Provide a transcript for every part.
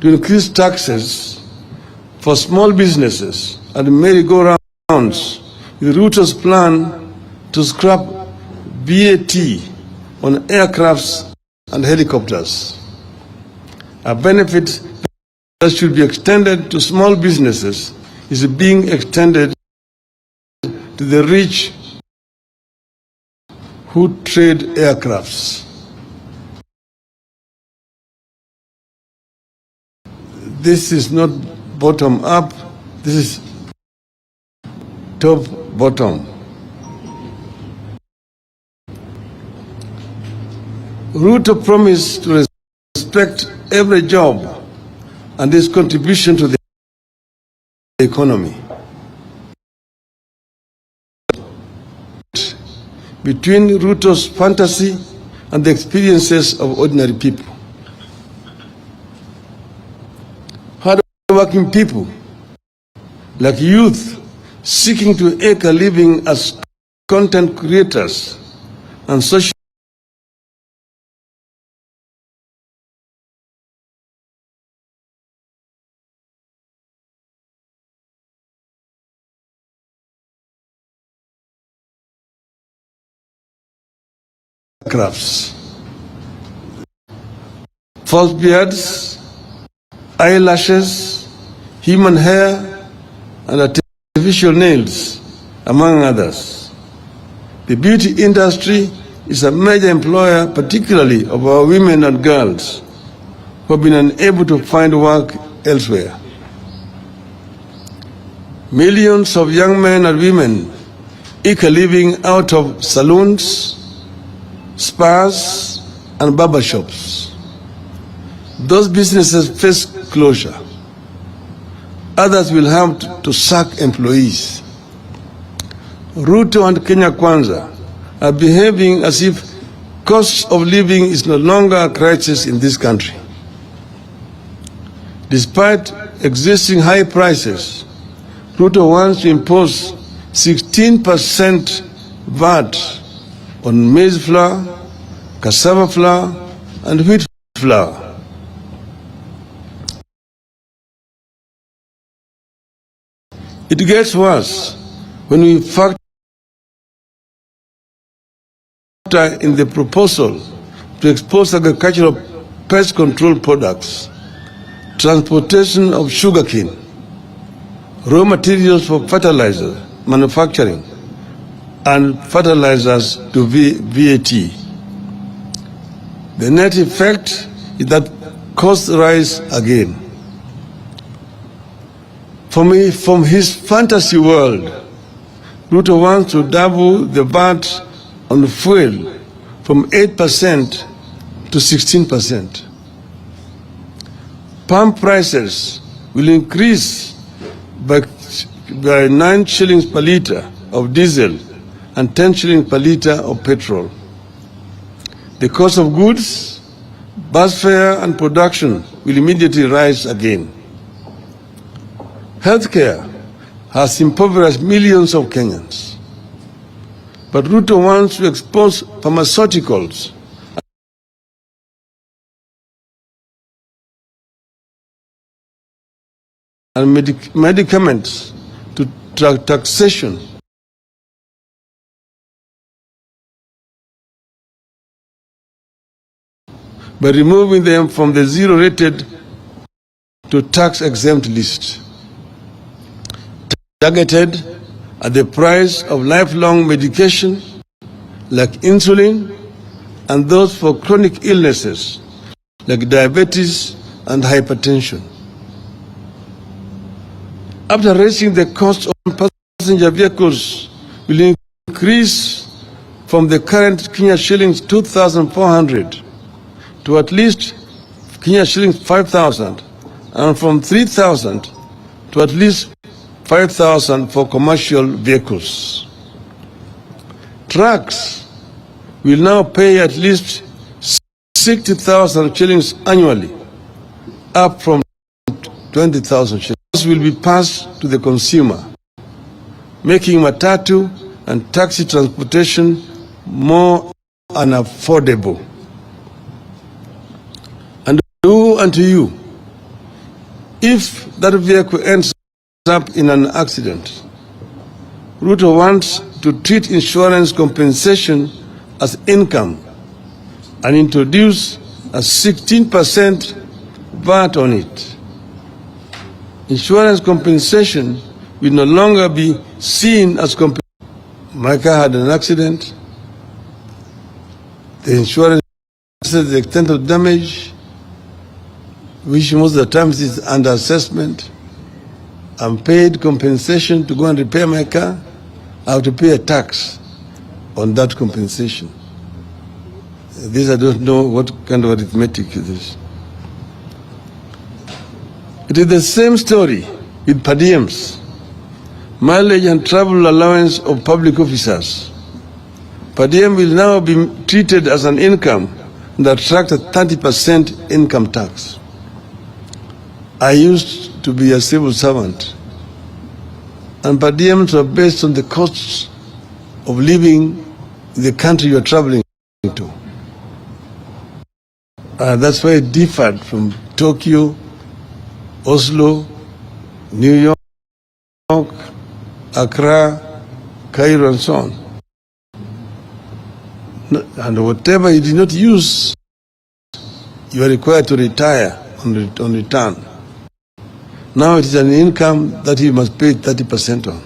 to increase taxes for small businesses and merry-go-rounds with Ruto's plan to scrap VAT on aircrafts and helicopters. A benefit that should be extended to small businesses is being extended to the rich who trade aircrafts. This is not bottom up, this is top bottom. Ruto promised to respect every job and its contribution to the economy. Between Ruto's fantasy and the experiences of ordinary people. Hard-working people, like youth seeking to make a living as content creators and social crafts, false beards, eyelashes, human hair, and artificial nails, among others. The beauty industry is a major employer, particularly of our women and girls who have been unable to find work elsewhere. Millions of young men and women eke a living out of salons, spas, and barbershops. Those businesses face closure. Others will have to sack employees. Ruto and Kenya Kwanza are behaving as if cost of living is no longer a crisis in this country. Despite existing high prices, Ruto wants to impose 16% VAT on maize flour, cassava flour, and wheat flour. It gets worse when we factor in the proposal to expose agricultural pest control products, transportation of sugarcane, raw materials for fertilizer manufacturing, and fertilizers to VAT. The net effect is that costs rise again. From his fantasy world, Ruto wants to double the VAT on fuel from 8% to 16%. Palm prices will increase by 9 shillings per litre of diesel and 10 shillings per litre of petrol. The cost of goods, bus fare, and production will immediately rise again. Healthcare has impoverished millions of Kenyans. But Ruto wants to expose pharmaceuticals and medicaments to taxation by removing them from the zero-rated to tax-exempt list, targeted at the price of lifelong medication like insulin and those for chronic illnesses like diabetes and hypertension. After raising the cost on passenger vehicles will increase from the current Kenya shillings 2,400 to at least Kenya shillings 5,000, and from 3,000 to at least 5,000 for commercial vehicles. Trucks will now pay at least 60,000 shillings annually, up from 20,000 shillings. This will be passed to the consumer, making matatu and taxi transportation more unaffordable. And woe unto you If that vehicle ends up in an accident, Ruto wants to treat insurance compensation as income and introduce a 16% VAT on it. Insurance compensation will no longer be seen as compensation. My car had an accident. The insurance says the extent of damage, which most of the times is under assessment. I'm paid compensation to go and repair my car. I have to pay a tax on that compensation. This I don't know what kind of arithmetic it is. It is the same story with per diems, mileage and travel allowance of public officers. Per diem will now be treated as an income and attract a 30% income tax. I used to be a civil servant, and per diems were based on the costs of living in the country you are traveling to. That's why it differed from Tokyo, Oslo, New York, Accra, Cairo, and so on. And whatever you did not use, you are required to retire on return. Now it is an income that you must pay 30% on.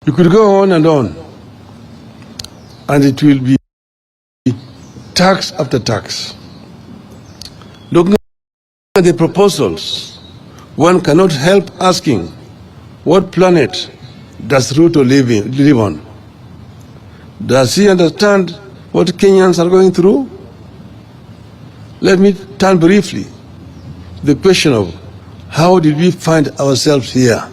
You could go on, and it will be tax after tax. Looking at the proposals, one cannot help asking, what planet does Ruto live on? Does he understand what Kenyans are going through? Let me turn briefly to the question of how did we find ourselves here?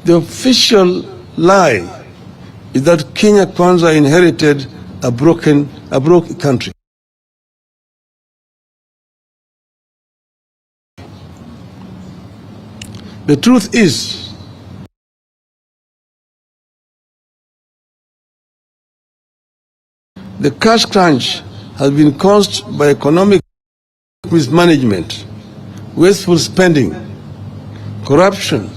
The official lie is that Kenya Kwanza inherited a broke country. The truth is, the cash crunch has been caused by economic mismanagement, wasteful spending, corruption,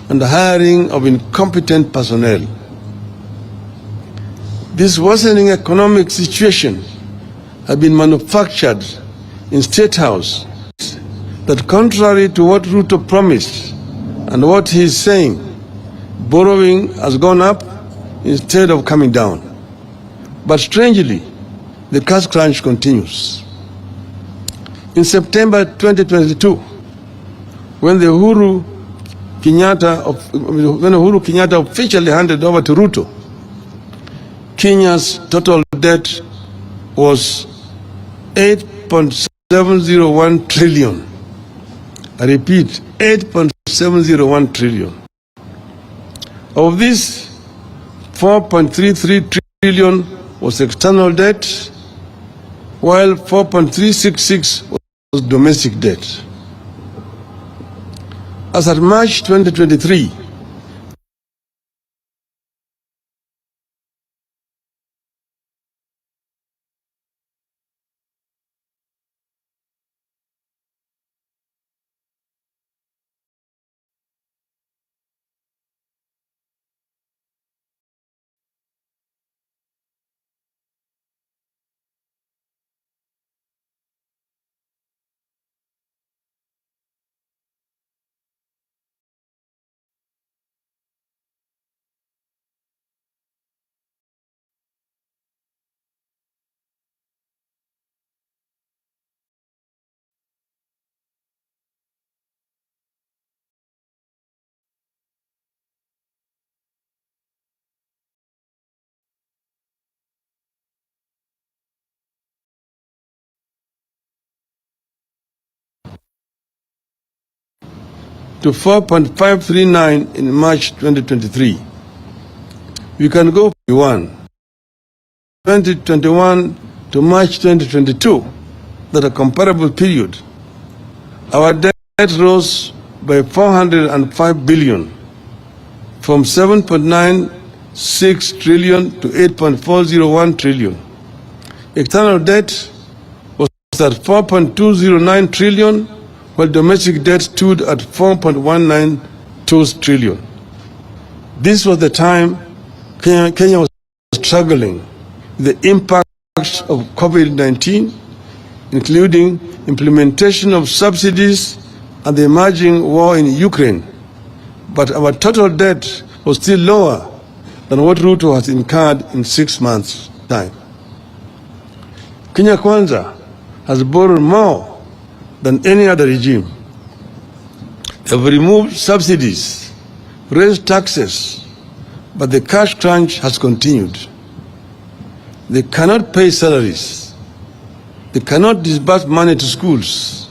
and the hiring of incompetent personnel. This worsening economic situation has been manufactured in State House that, contrary to what Ruto promised and what he is saying, borrowing has gone up instead of coming down. But strangely, the cash crunch continues. In September 2022, when Uhuru Kenyatta officially handed over to Ruto, Kenya's total debt was 8.701 trillion. I repeat, 8.701 trillion. Of this, 4.33 trillion was external debt, while 4.366 was domestic debt. As at March 2023, to 4.539 in March 2023. We can go 2021 to March 2022, that a comparable period. Our debt rose by 405 billion, from 7.96 trillion to 8.401 trillion. External debt was at 4.209 trillion, while domestic debt stood at 4.192 trillion. This was the time Kenya was struggling with the impacts of COVID-19, including implementation of subsidies and the emerging war in Ukraine. But our total debt was still lower than what Ruto has incurred in 6 months' time. Kenya Kwanza has borrowed more than any other regime. They have removed subsidies, raised taxes, but the cash crunch has continued. They cannot pay salaries. They cannot disburse money to schools.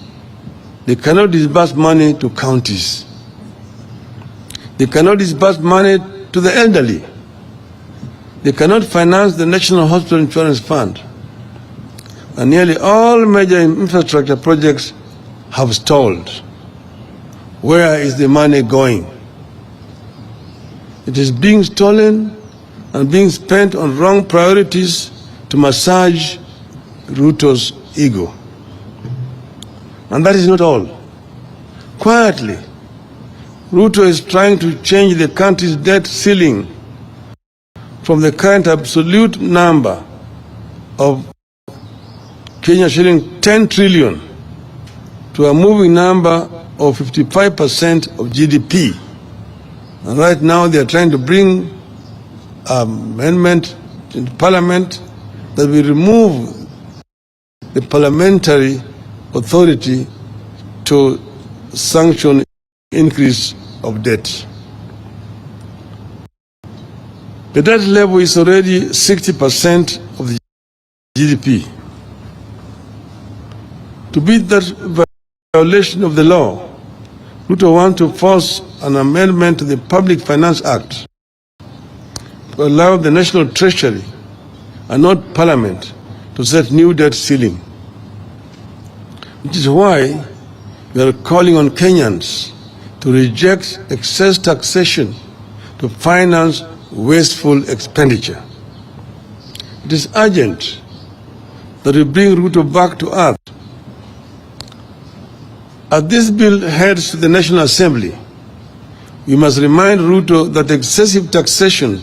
They cannot disburse money to counties. They cannot disburse money to the elderly. They cannot finance the National Hospital Insurance Fund. And nearly all major infrastructure projects have stalled. Where is the money going? It is being stolen and being spent on wrong priorities to massage Ruto's ego. And that is not all. Quietly, Ruto is trying to change the country's debt ceiling from the current absolute number of Kenya shilling 10 trillion to a moving number of 55% of GDP. And right now they are trying to bring an amendment in Parliament that will remove the parliamentary authority to sanction increase of debt. The debt level is already 60% of the GDP. To beat that violation of the law, Ruto wants to force an amendment to the Public Finance Act to allow the National Treasury and not Parliament to set new debt ceiling. Which is why we are calling on Kenyans to reject excess taxation to finance wasteful expenditure. It is urgent that we bring Ruto back to earth. As this bill heads to the National Assembly, we must remind Ruto that excessive taxation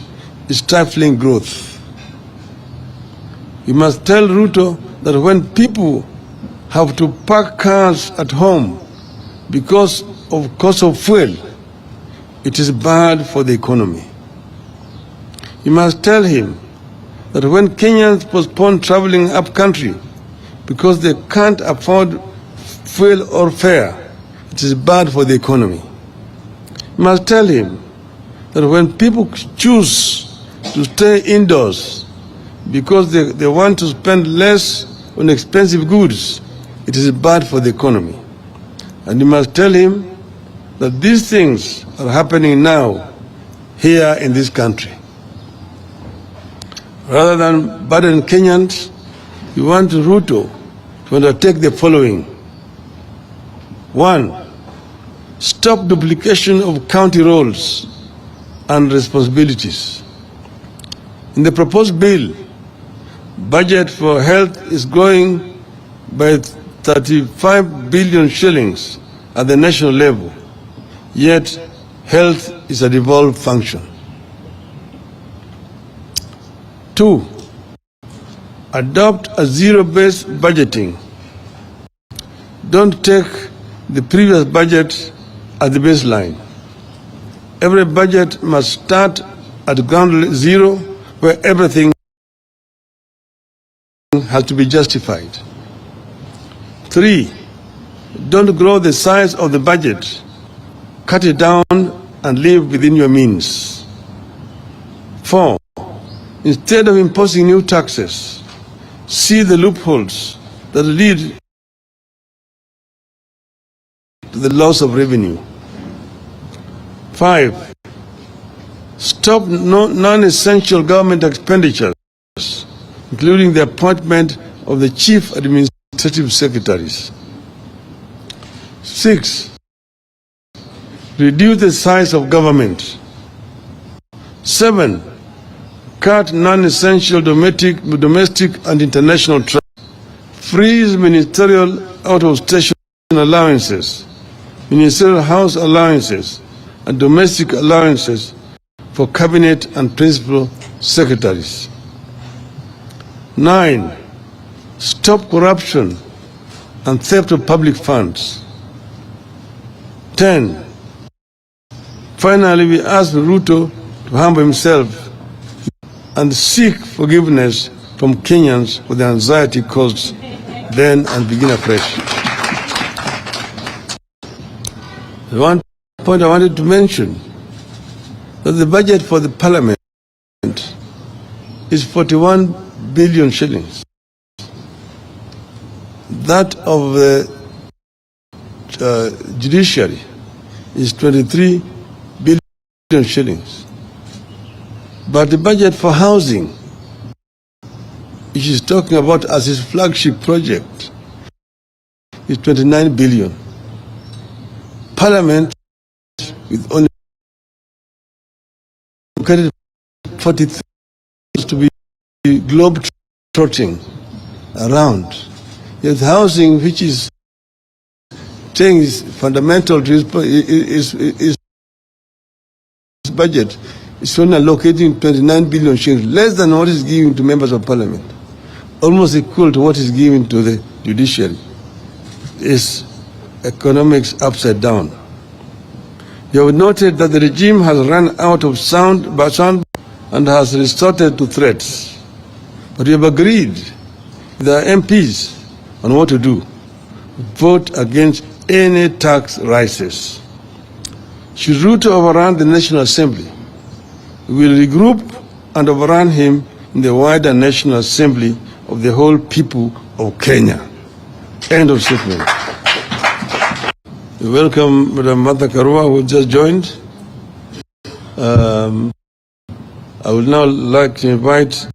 is stifling growth. We must tell Ruto that when people have to park cars at home because of cost of fuel, it is bad for the economy. You must tell him that when Kenyans postpone traveling up country because they can't afford fuel or fare, it is bad for the economy. You must tell him that when people choose to stay indoors because they want to spend less on expensive goods, it is bad for the economy. And you must tell him that these things are happening now here in this country. Rather than burden Kenyans, we want Ruto to undertake the following. 1. Stop duplication of county roles and responsibilities. In the proposed bill, budget for health is growing by 35 billion shillings at the national level, yet health is a devolved function. 2. Adopt a zero-based budgeting. Don't take the previous budget as the baseline. Every budget must start at ground zero, where everything has to be justified. 3. Don't grow the size of the budget. Cut it down and live within your means. 4. Instead of imposing new taxes, see the loopholes that lead to the loss of revenue. 5. Stop non-essential government expenditures, including the appointment of the chief administrative secretaries. 6. Reduce the size of government. 7. Cut non-essential domestic and international travel. freeze ministerial out-of-station allowances, ministerial house allowances, and domestic allowances for cabinet and principal secretaries. 9. Stop corruption and theft of public funds. 10. Finally, we ask Ruto to humble himself and seek forgiveness from Kenyans for the anxiety caused then and begin afresh. The one point I wanted to mention that the budget for the parliament is 41 billion shillings. That of the judiciary is 23 billion shillings. But the budget for housing, which is talking about as his flagship project, is 29 billion. Parliament, with only 43, to be globe-trotting around. Yet housing, which is saying is fundamental to his budget, is only allocating 29 billion shillings, less than what is given to members of parliament, almost equal to what is given to the judiciary. Is economics upside down. You have noted that the regime has run out of sound and has resorted to threats. But we have agreed with our MPs on what to do. Vote against any tax rises. Should Ruto overrun the National Assembly, we will regroup and overrun him in the wider National Assembly of the whole people of Kenya. End of statement. We welcome Madam Martha Karua, who just joined. I would now like to invite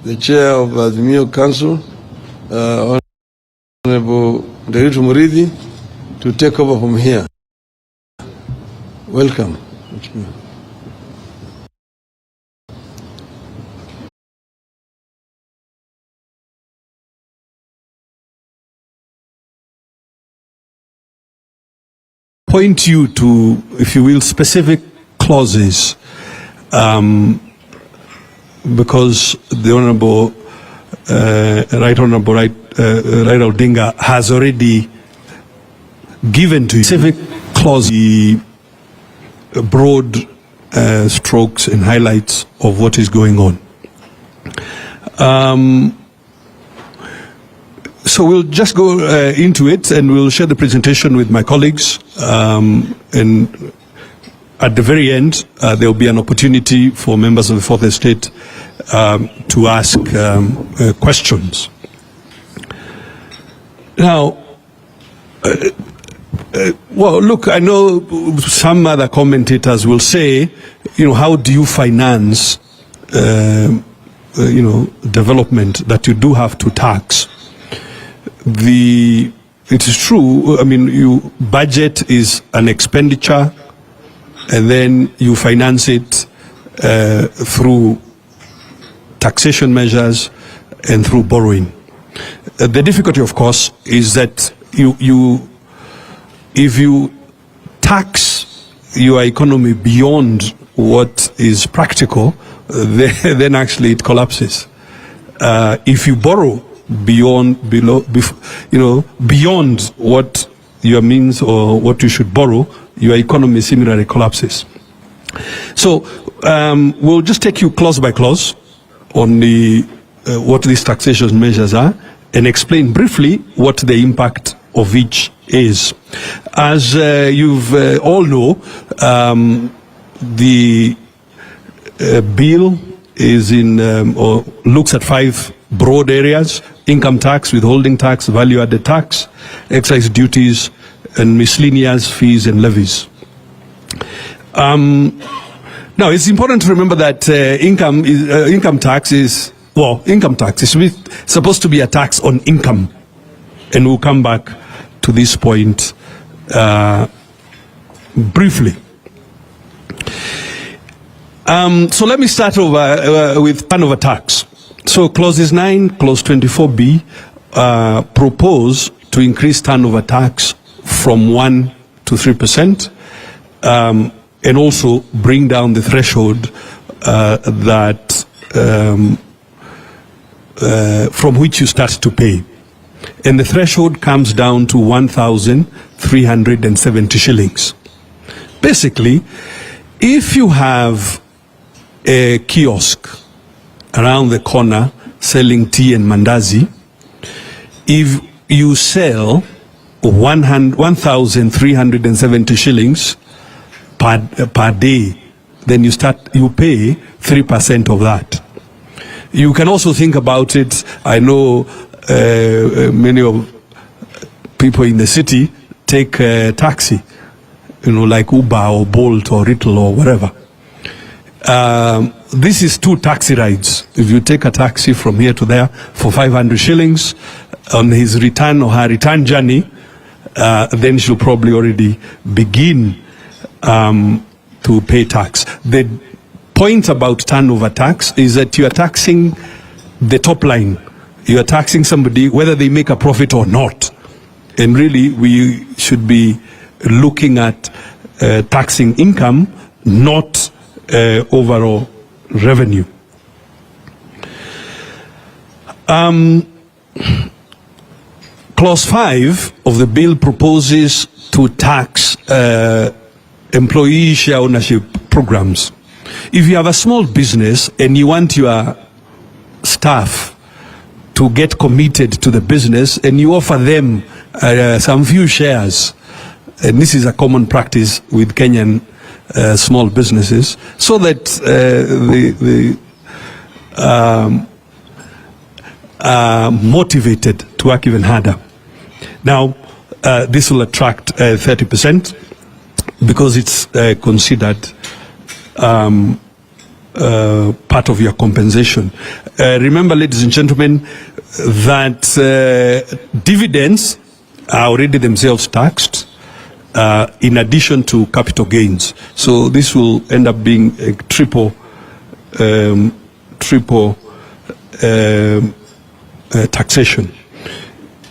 the chair of the Azimio Council, Honorable Deritu Muridhi, to take over from here. Welcome. Point you to, if you will, specific clauses, because the Honorable Raila Odinga has already given to you specific clauses, the broad strokes and highlights of what is going on. So we'll just go into it, and we'll share the presentation with my colleagues. And at the very end, there will be an opportunity for members of the Fourth Estate to ask questions. Now, well, look, I know some other commentators will say, how do you finance, development that you do have to tax? It is true. I mean, budget is an expenditure, and then you finance it through taxation measures and through borrowing. The difficulty, of course, is that if you tax your economy beyond what is practical, then actually it collapses. If you borrow beyond what your means or what you should borrow, your economy similarly collapses. So we'll just take you clause by clause on what these taxation measures are, and explain briefly what the impact of each is. As you've all know, the bill is or looks at 5 broad areas: income tax, withholding tax, value-added tax, excise duties, and miscellaneous fees and levies. Now, it's important to remember that income tax is supposed to be a tax on income, and we'll come back to this point briefly. So let me start over with turnover tax. So clauses 9, clause 24B propose to increase turnover tax from 1 to 3%, and also bring down the threshold from which you start to pay. And the threshold comes down to 1,370 shillings. Basically, if you have a kiosk around the corner selling tea and mandazi, if you sell 1,370 shillings per day, then you pay 3% of that. You can also think about it. I know many of people in the city take a taxi, like Uber or Bolt or Riddle or whatever. This is 2 taxi rides. If you take a taxi from here to there for 500 shillings on his return or her return journey, then she'll probably already begin to pay tax. The point about turnover tax is that you are taxing the top line. You are taxing somebody whether they make a profit or not. And really, we should be looking at taxing income, not overall revenue. Clause 5 of the bill proposes to tax employee share ownership programs. If you have a small business and you want your staff to get committed to the business and you offer them some few shares, and this is a common practice with Kenyan small businesses, so that they are motivated to work even harder. Now, this will attract 30% because it's considered part of your compensation. Remember, ladies and gentlemen, that dividends are already themselves taxed in addition to capital gains. So this will end up being a triple taxation.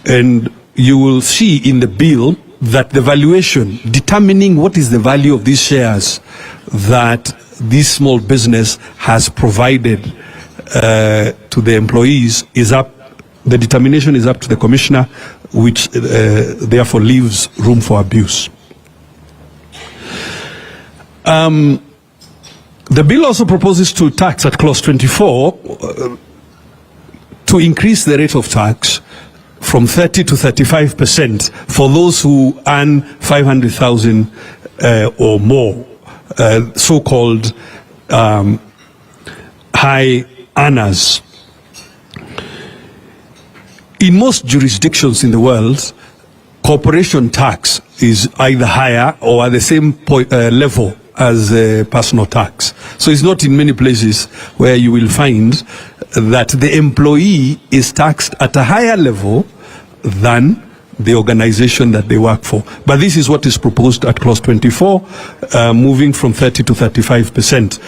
And you will see in the bill that the valuation, determining what is the value of these shares that this small business has provided to the employees, is up. The determination is up to the commissioner, which therefore leaves room for abuse. The bill also proposes to tax at clause 24 to increase the rate of tax from 30 to 35% for those who earn 500,000 or more, so-called high earners. In most jurisdictions in the world, corporation tax is either higher or at the same level as personal tax. So it's not in many places where you will find that the employee is taxed at a higher level than the organization that they work for. But this is what is proposed at clause 24, moving from 30 to 35%.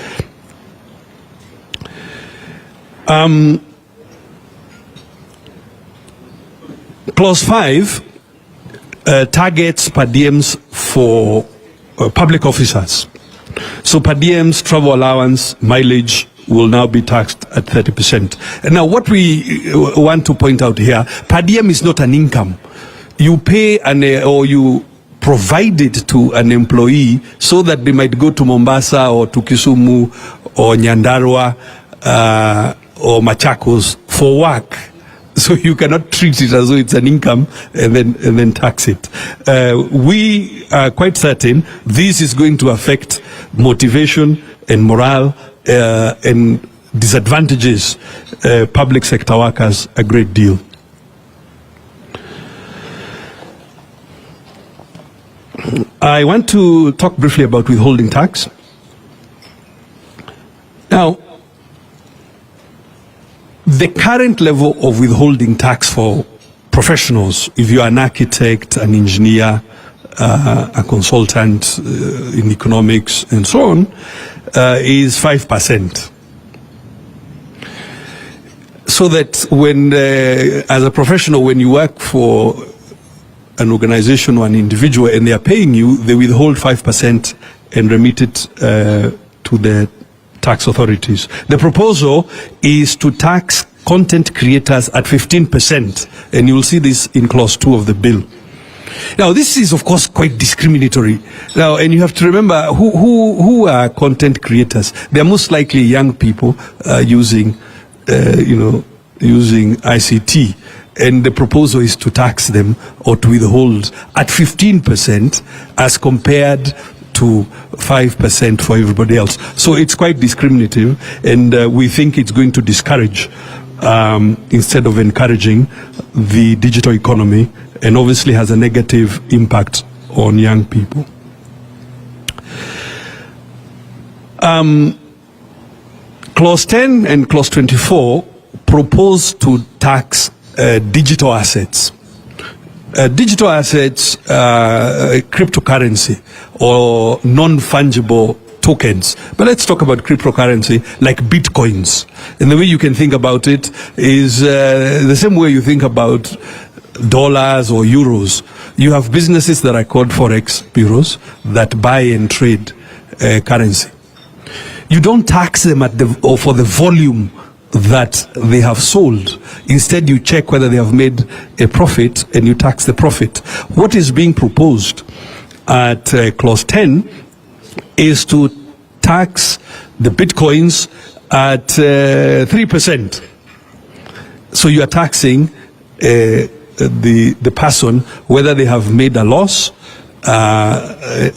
Clause 5 targets per diems for public officers. So per diems, travel allowance, mileage will now be taxed at 30%. And now what we want to point out here, per diem is not an income. You pay or you provide it to an employee so that they might go to Mombasa or to Kisumu or Nyandarua or Machakos for work. So you cannot treat it as though it's an income and then tax it. We are quite certain this is going to affect motivation and morale and disadvantages public sector workers a great deal. I want to talk briefly about withholding tax. Now, the current level of withholding tax for professionals, if you are an architect, an engineer, a consultant in economics and so on, is 5%. so that when, as a professional, when you work for an organization or an individual and they are paying you, they withhold 5% and remit it to the tax authorities. The proposal is to tax content creators at 15%, and you will see this in clause 2 of the bill. Now, this is, of course, quite discriminatory. Now, and you have to remember who are content creators. They are most likely young people using ICT. And the proposal is to tax them or to withhold at 15% as compared to 5% for everybody else. So it's quite discriminative, and we think it's going to discourage instead of encouraging the digital economy, and obviously has a negative impact on young people. Clause 10 and Clause 24 propose to tax digital assets. Digital assets, cryptocurrency or non-fungible tokens. But let's talk about cryptocurrency like bitcoins. And the way you can think about it is the same way you think about dollars or euros. You have businesses that are called forex bureaus that buy and trade currency. You don't tax them for the volume that they have sold. Instead, you check whether they have made a profit and you tax the profit. What is being proposed at clause 10 is to tax the bitcoins at 3%. So you are taxing the person whether they have made a loss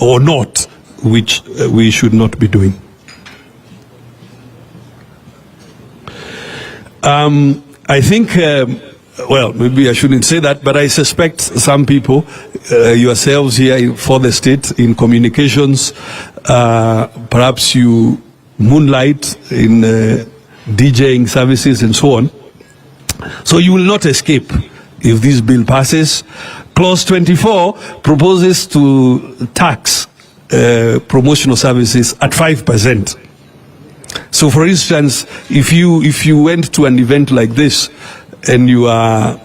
or not, which we should not be doing. I think, well, maybe I shouldn't say that, but I suspect some people, yourselves here for the state in communications, perhaps you moonlight in DJing services and so on. So you will not escape if this bill passes. Clause 24 proposes to tax promotional services at 5%. So, for instance, if you went to an event like this and you are,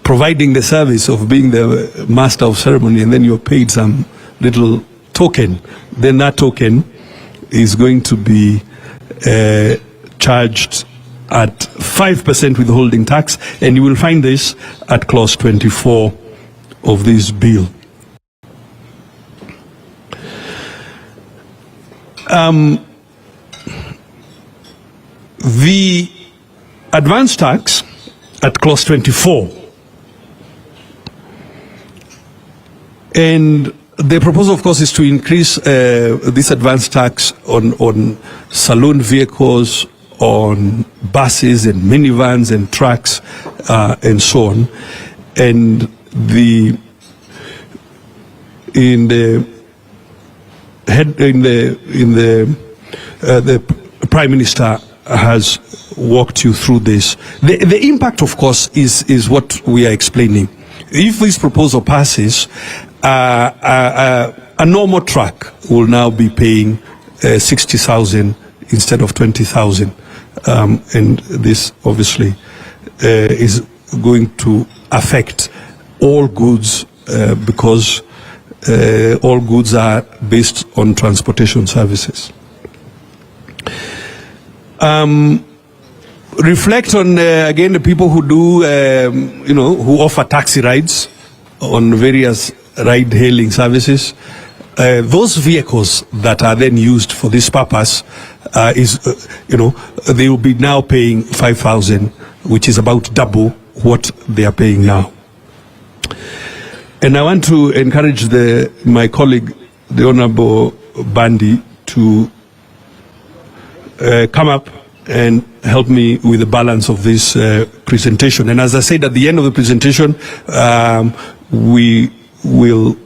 providing the service of being the master of ceremony, and then you're paid some little token, then that token is going to be charged at 5% withholding tax, and you will find this at clause 24 of this bill. The advance tax at clause 24, and the proposal, of course, is to increase this advance tax on saloon vehicles, on buses and minivans and trucks and so on. And the Prime Minister has walked you through this. The impact, of course, is what we are explaining. If this proposal passes, a normal truck will now be paying 60,000 instead of 20,000, and this obviously is going to affect all goods because all goods are based on transportation services. Reflect on again the people who do who offer taxi rides on various ride-hailing services. Those vehicles that are then used for this purpose they will be now paying 5,000, which is about double what they are paying now. And I want to encourage my colleague, the Honorable Bandi, to come up and help me with the balance of this presentation. And as I said at the end of the presentation, we will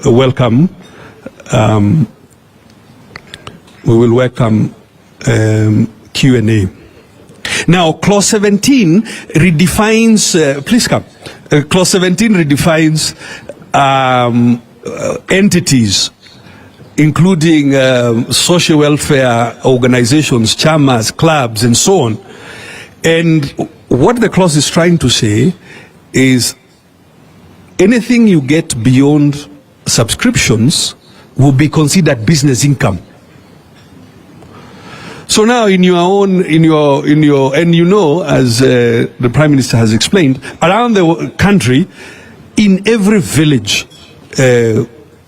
welcome Q&A. Now, Clause 17 redefines, please come. Clause 17 redefines entities including social welfare organizations, chamas, clubs, and so on. And what the clause is trying to say is anything you get beyond subscriptions will be considered business income. So now and you know, as the Prime Minister has explained, around the country, in every village,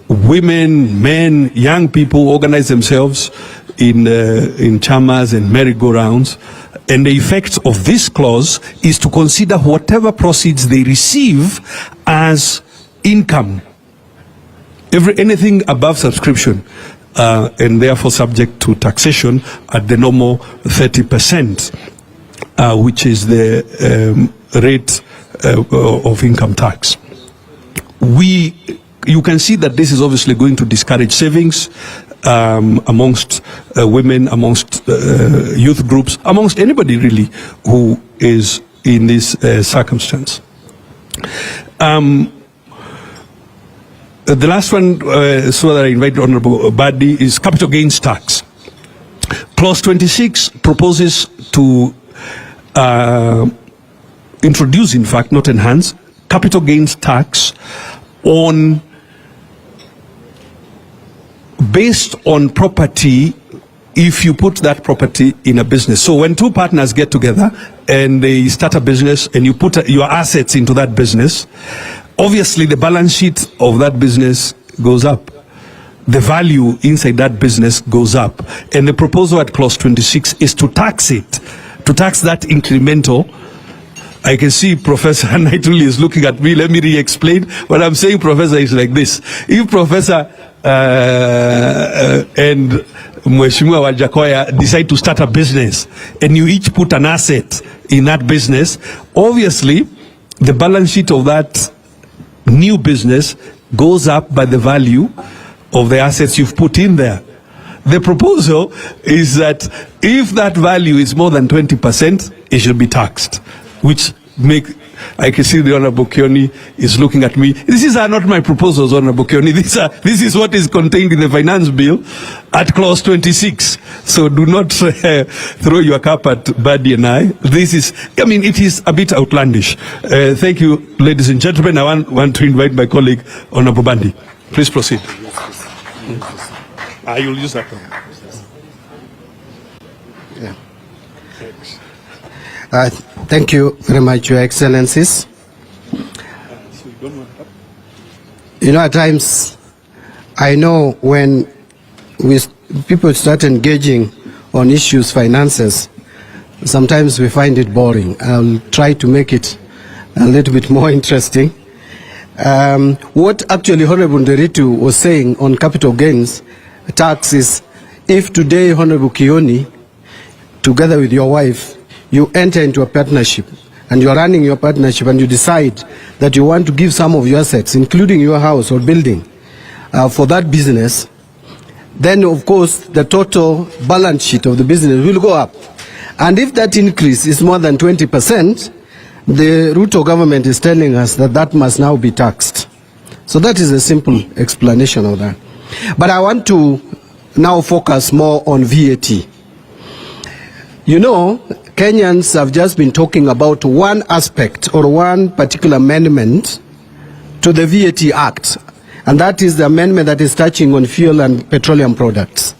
women, men, young people organize themselves in chamas and merry-go-rounds. And the effect of this clause is to consider whatever proceeds they receive as income. Anything above subscription, and therefore subject to taxation at the normal 30%, which is the rate of income tax. You can see that this is obviously going to discourage savings amongst women, amongst youth groups, amongst anybody really who is in this circumstance. The last one, so that I invite Honorable Badi, is capital gains tax. Clause 26 proposes to introduce, in fact, not enhance, capital gains tax based on property if you put that property in a business. So when two partners get together and they start a business and you put your assets into that business, obviously the balance sheet of that business goes up. The value inside that business goes up. And the proposal at clause 26 is to tax it, to tax that incremental. I can see Professor Naituli is looking at me. Let me re-explain. What I'm saying, Professor, is like this. If Professor and Mheshimiwa Wajakoya decide to start a business and you each put an asset in that business, obviously the balance sheet of that new business goes up by the value of the assets you've put in there. The proposal is that if that value is more than 20%, it should be taxed, which I can see the Honorable Kioni is looking at me. These are not my proposals, Honorable Kioni. This is what is contained in the finance bill at clause 26. So do not throw your cap at Badi and I. It is a bit outlandish. Thank you, ladies and gentlemen. I want to invite my colleague, Honorable Bandi. Please proceed. You'll use that one. Yeah. Thank you very much, Your Excellencies. At times, I know when people start engaging on issues, finances, sometimes we find it boring. I'll try to make it a little bit more interesting. What actually Honorable Nderitu was saying on capital gains tax is, if today, Honorable Kioni, together with your wife, you enter into a partnership and you're running your partnership and you decide that you want to give some of your assets, including your house or building, for that business, then of course the total balance sheet of the business will go up. And if that increase is more than 20%, the Ruto government is telling us that that must now be taxed. So that is a simple explanation of that. But I want to now focus more on VAT. Kenyans have just been talking about one aspect or one particular amendment to the VAT Act, and that is the amendment that is touching on fuel and petroleum products,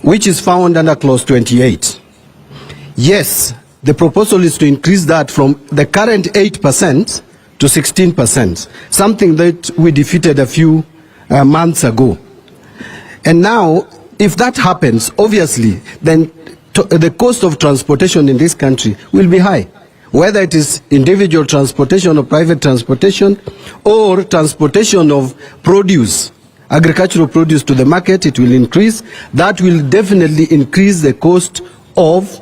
which is found under clause 28. Yes, the proposal is to increase that from the current 8% to 16%, something that we defeated a few months ago. And now, if that happens, obviously, then the cost of transportation in this country will be high, whether it is individual transportation or private transportation or transportation of produce, agricultural produce to the market. It will increase. That will definitely increase the cost of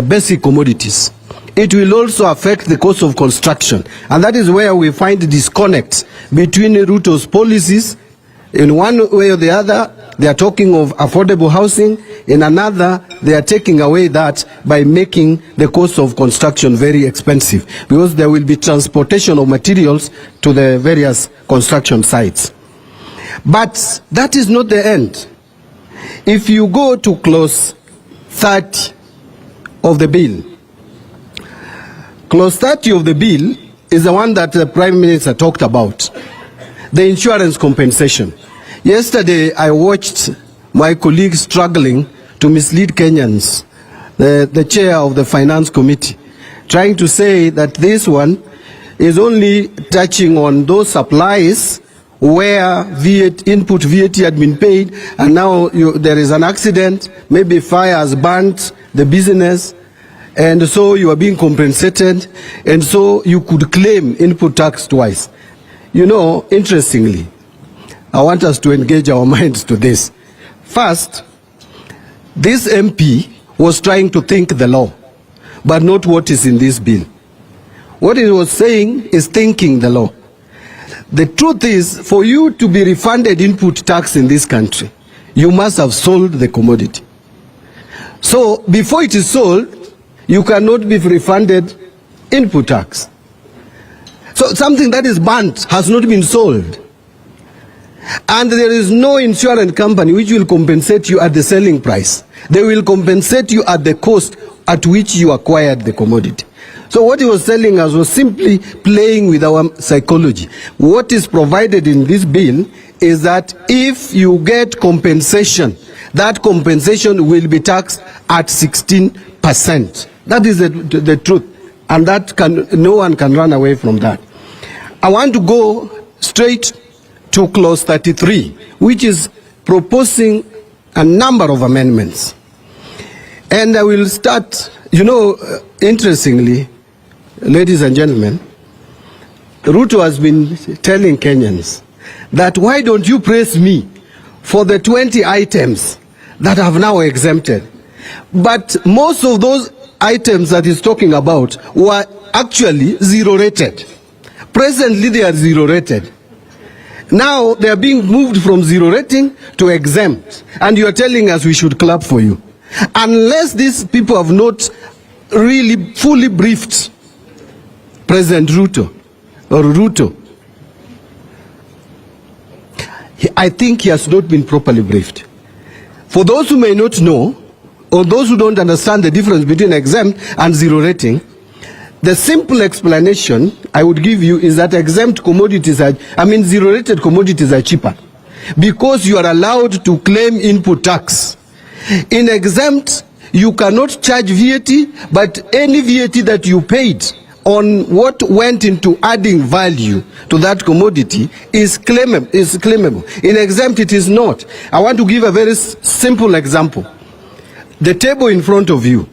basic commodities. It will also affect the cost of construction, and that is where we find the disconnect between Ruto's policies. In one way or the other, they are talking of affordable housing. In another, they are taking away that by making the cost of construction very expensive, because there will be transportation of materials to the various construction sites. But that is not the end. If you go to clause 30 of the bill, clause 30 of the bill is the one that the Prime Minister talked about, the insurance compensation. Yesterday, I watched my colleagues struggling to mislead Kenyans, the chair of the Finance Committee, trying to say that this one is only touching on those supplies where input VAT had been paid, and now there is an accident, maybe fire has burnt the business, and so you are being compensated, and so you could claim input tax twice. You know, interestingly, I want us to engage our minds to this. First, this MP was trying to think the law, but not what is in this bill. What he was saying is thinking the law. The truth is, for you to be refunded input tax in this country, you must have sold the commodity. So before it is sold, you cannot be refunded input tax. So something that is burnt has not been sold. And there is no insurance company which will compensate you at the selling price. They will compensate you at the cost at which you acquired the commodity. So what he was telling us was simply playing with our psychology. What is provided in this bill is that if you get compensation, that compensation will be taxed at 16%. That is the truth. And that no one can run away from that. I want to go straight to clause 33, which is proposing a number of amendments. And I will start, interestingly, ladies and gentlemen, Ruto has been telling Kenyans that why don't you praise me for the 20 items that have now exempted. But most of those items that he's talking about were actually zero rated. Presently they are zero rated. Now they are being moved from zero rating to exempt. And you are telling us we should clap for you. Unless these people have not really fully briefed President Ruto, I think he has not been properly briefed. For those who may not know, or those who don't understand the difference between exempt and zero rating, the simple explanation I would give you is that exempt commodities zero rated commodities are cheaper because you are allowed to claim input tax. In exempt, you cannot charge VAT, but any VAT that you paid on what went into adding value to that commodity is claimable. In exempt, it is not. I want to give a very simple example. The table in front of you.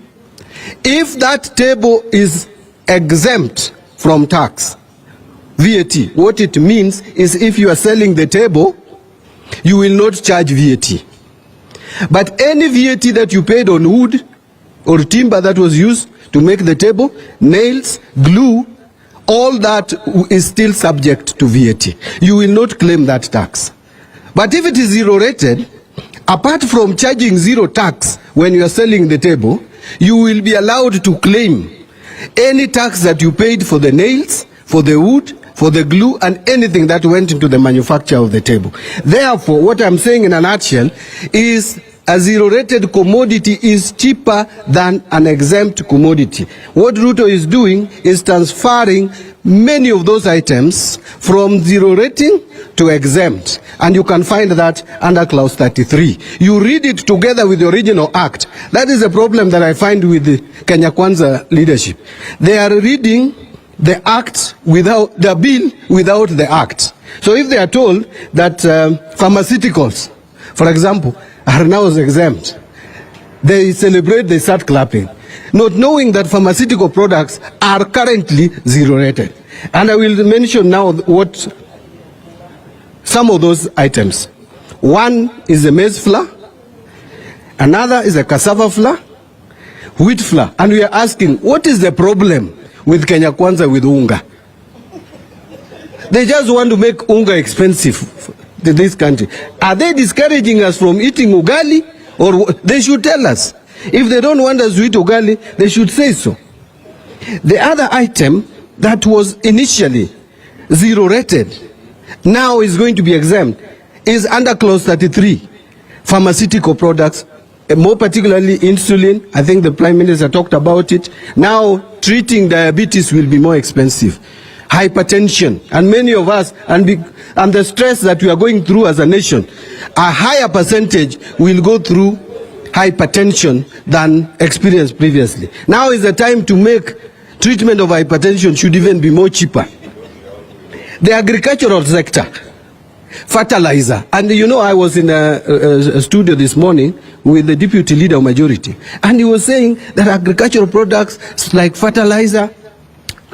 If that table is exempt from tax, VAT, what it means is if you are selling the table, you will not charge VAT. But any VAT that you paid on wood or timber that was used to make the table, nails, glue, all that is still subject to VAT. You will not claim that tax. But if it is zero rated, apart from charging zero tax when you are selling the table, you will be allowed to claim any tax that you paid for the nails, for the wood, for the glue, and anything that went into the manufacture of the table. Therefore, what I'm saying in a nutshell is a zero-rated commodity is cheaper than an exempt commodity. What Ruto is doing is transferring many of those items from zero rating to exempt. And you can find that under clause 33. You read it together with the original act. That is a problem that I find with the Kenya Kwanza leadership. They are reading the act without the bill without the act. So if they are told that pharmaceuticals, for example, are now exempt, they celebrate, they start clapping, not knowing that pharmaceutical products are currently zero rated. And I will mention now what some of those items. One is the maize flour, another is a cassava flour, wheat flour, and we are asking, what is the problem with Kenya Kwanza with unga? They just want to make unga expensive to this country. Are they discouraging us from eating ugali? Or they should tell us. If they don't want us to eat ugali, they should say so. The other item that was initially zero rated now is going to be exempt is under clause 33, pharmaceutical products, more particularly insulin. I think the Prime Minister talked about it. Now, treating diabetes will be more expensive. Hypertension, and many of us, and the stress that we are going through as a nation, a higher percentage will go through hypertension than experienced previously. Now is the time to make treatment of hypertension should even be more cheaper. The agricultural sector, fertilizer, and you know, I was in a studio this morning with the deputy leader of majority, and he was saying that agricultural products like fertilizer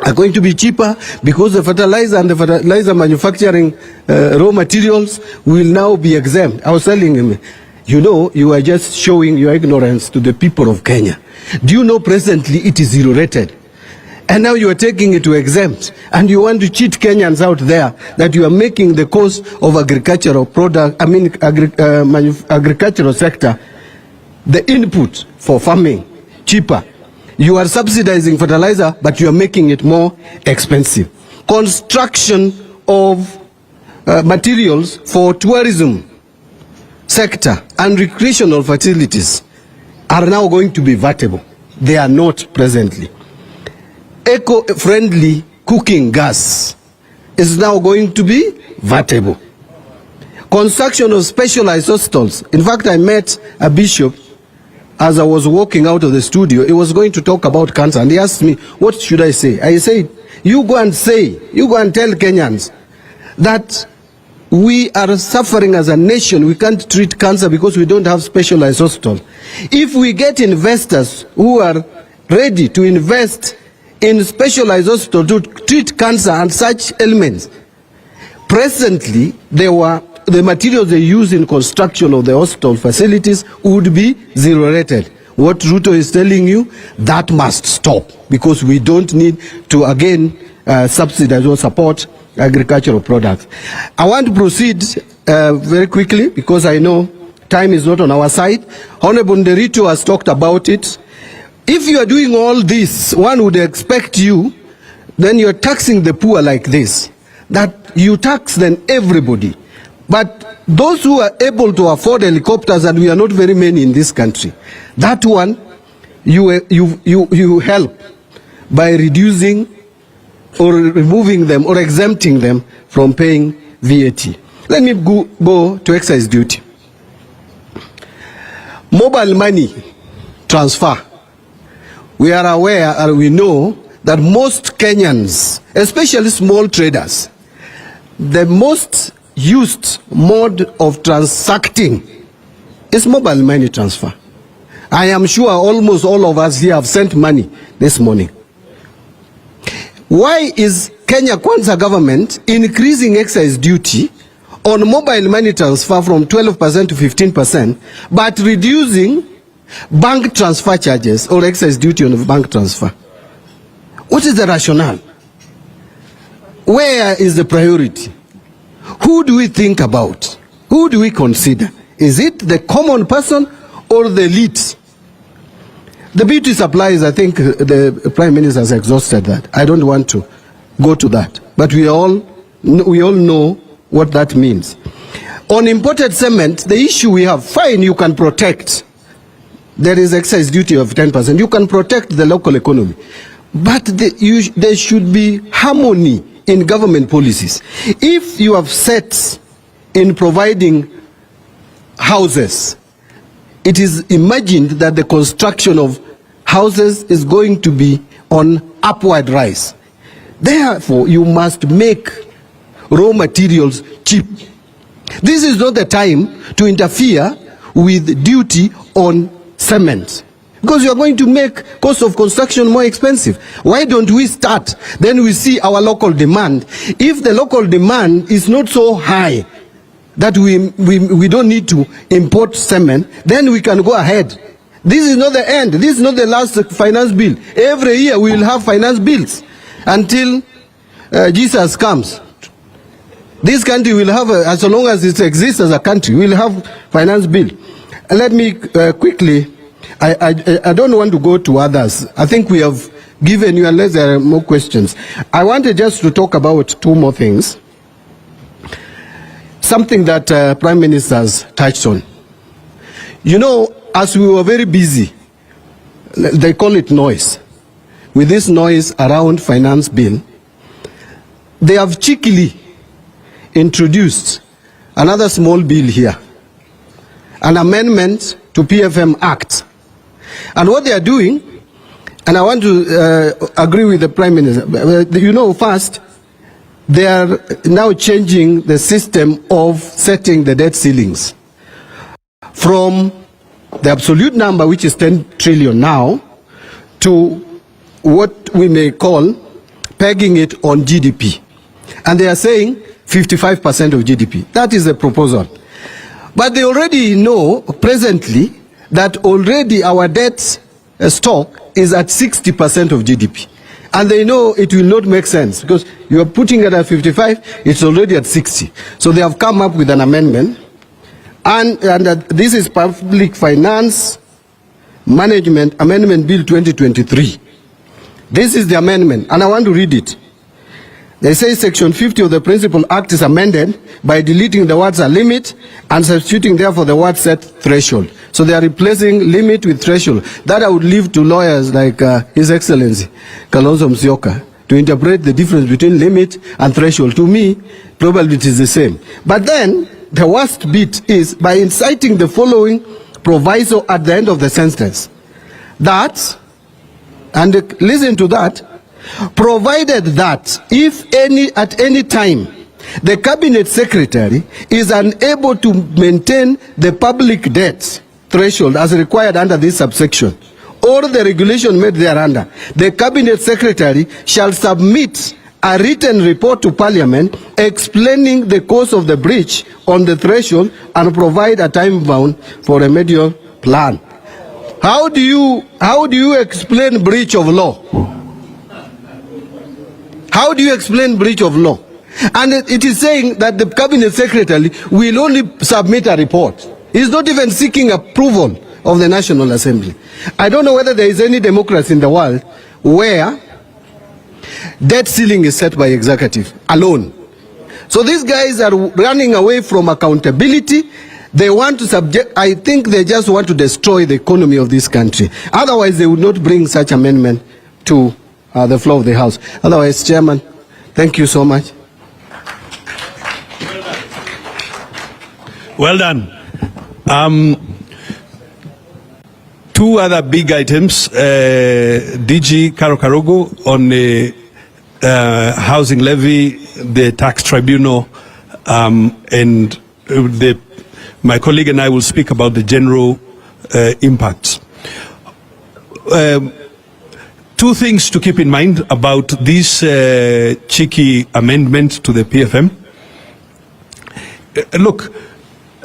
are going to be cheaper because the fertilizer and the fertilizer manufacturing raw materials will now be exempt. I was telling him, you know, you are just showing your ignorance to the people of Kenya. Do you know presently it is zero rated? And now you are taking it to exempt, and you want to cheat Kenyans out there that you are making the cost of agricultural product, agricultural sector, the input for farming, cheaper. You are subsidizing fertilizer, but you are making it more expensive. Construction of materials for tourism sector and recreational facilities are now going to be vatable. They are not presently. Eco-friendly cooking gas is now going to be vatable. Construction of specialized hospitals. In fact, I met a bishop as I was walking out of the studio. He was going to talk about cancer, and he asked me, what should I say? I said, you go and tell Kenyans that we are suffering as a nation. We can't treat cancer because we don't have specialized hospitals. If we get investors who are ready to invest in specialized hospital to treat cancer and such ailments, presently the materials they use in construction of the hospital facilities would be zero rated. What Ruto is telling you, that must stop, because we don't need to again subsidize or support agricultural products. I want to proceed very quickly because I know time is not on our side. Honorable Nderito has talked about it. If you are doing all this, one would expect you, then you're taxing the poor like this, that you tax then everybody. But those who are able to afford helicopters, and we are not very many in this country, that one you help by reducing or removing them or exempting them from paying VAT. Let me go to excise duty. Mobile money transfer. We are aware and we know that most Kenyans, especially small traders, the most used mode of transacting is mobile money transfer. I am sure almost all of us here have sent money this morning. Why is Kenya Kwanza government increasing excise duty on mobile money transfer from 12% to 15%, but reducing bank transfer charges or excise duty on bank transfer? What is the rationale? Where is the priority? Who do we think about? Who do we consider? Is it the common person or the elite? The beauty supplies, I think the Prime Minister has exhausted that. I don't want to go to that. But we all know what that means. On imported cement, the issue we have, fine, you can protect. There is excise duty of 10%. You can protect the local economy. But there should be harmony in government policies. If you have set in providing houses, it is imagined that the construction of houses is going to be on upward rise. Therefore, you must make raw materials cheap. This is not the time to interfere with duty on cement, because you are going to make cost of construction more expensive. Why don't we start? Then we see our local demand. If the local demand is not so high that we don't need to import cement, then we can go ahead. This is not the end. This is not the last finance bill. Every year we will have finance bills until Jesus comes. This country will have, as long as it exists as a country, we will have finance bill. And let me quickly, I don't want to go to others. I think we have given you, unless there are more questions. I wanted just to talk about two more things. something that Prime Minister has touched on. You know, as we were very busy, they call it noise, with this noise around finance bill, they have cheekily introduced another small bill here, an amendment to PFM Act. And what they are doing, and I want to agree with the Prime Minister, you know, first, they are now changing the system of setting the debt ceilings from the absolute number, which is 10 trillion now, to what we may call pegging it on GDP. And they are saying 55% of GDP. That is the proposal. But they already know presently that already our debt stock is at 60% of GDP. And they know it will not make sense because you are putting it at 55, it's already at 60. So they have come up with an amendment. And this is Public Finance Management Amendment Bill 2023. This is the amendment, and I want to read it. They say Section 50 of the Principal Act is amended by deleting the words "a limit" and substituting therefore the word "set threshold." So they are replacing limit with threshold. That I would leave to lawyers like His Excellency Kalonzo Musyoka to interpret the difference between limit and threshold. To me, probably it is the same. But then the worst bit is by inciting the following proviso at the end of the sentence. That, and listen to that, provided that if at any time the Cabinet Secretary is unable to maintain the public debt threshold as required under this subsection or the regulation made thereunder, the Cabinet Secretary shall submit a written report to Parliament explaining the cause of the breach on the threshold and provide a time bound for a remedial plan. How do you explain breach of law? How do you explain breach of law? And it is saying that the Cabinet Secretary will only submit a report. He's not even seeking approval of the National Assembly. I don't know whether there is any democracy in the world where debt ceiling is set by executive alone. So these guys are running away from accountability. They want to I think they just want to destroy the economy of this country. Otherwise, they would not bring such amendment to the floor of the House. Otherwise, Chairman, thank you so much. Well done. Two other big items. DG Karo Karogo on the housing levy, the tax tribunal, and my colleague and I will speak about the general impacts. Two things to keep in mind about this cheeky amendment to the PFM. Look,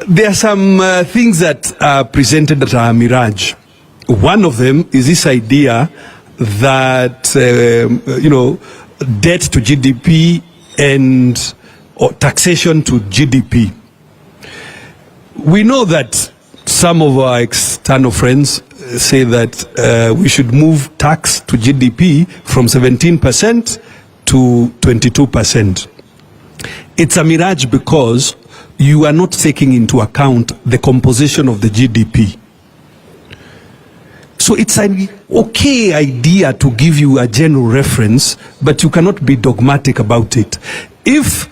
there are some things that are presented that are a mirage. One of them is this idea that, debt to GDP and taxation to GDP. We know that some of our external friends say that we should move tax to GDP from 17% to 22%. It's a mirage because you are not taking into account the composition of the GDP. So it's an okay idea to give you a general reference, but you cannot be dogmatic about it. If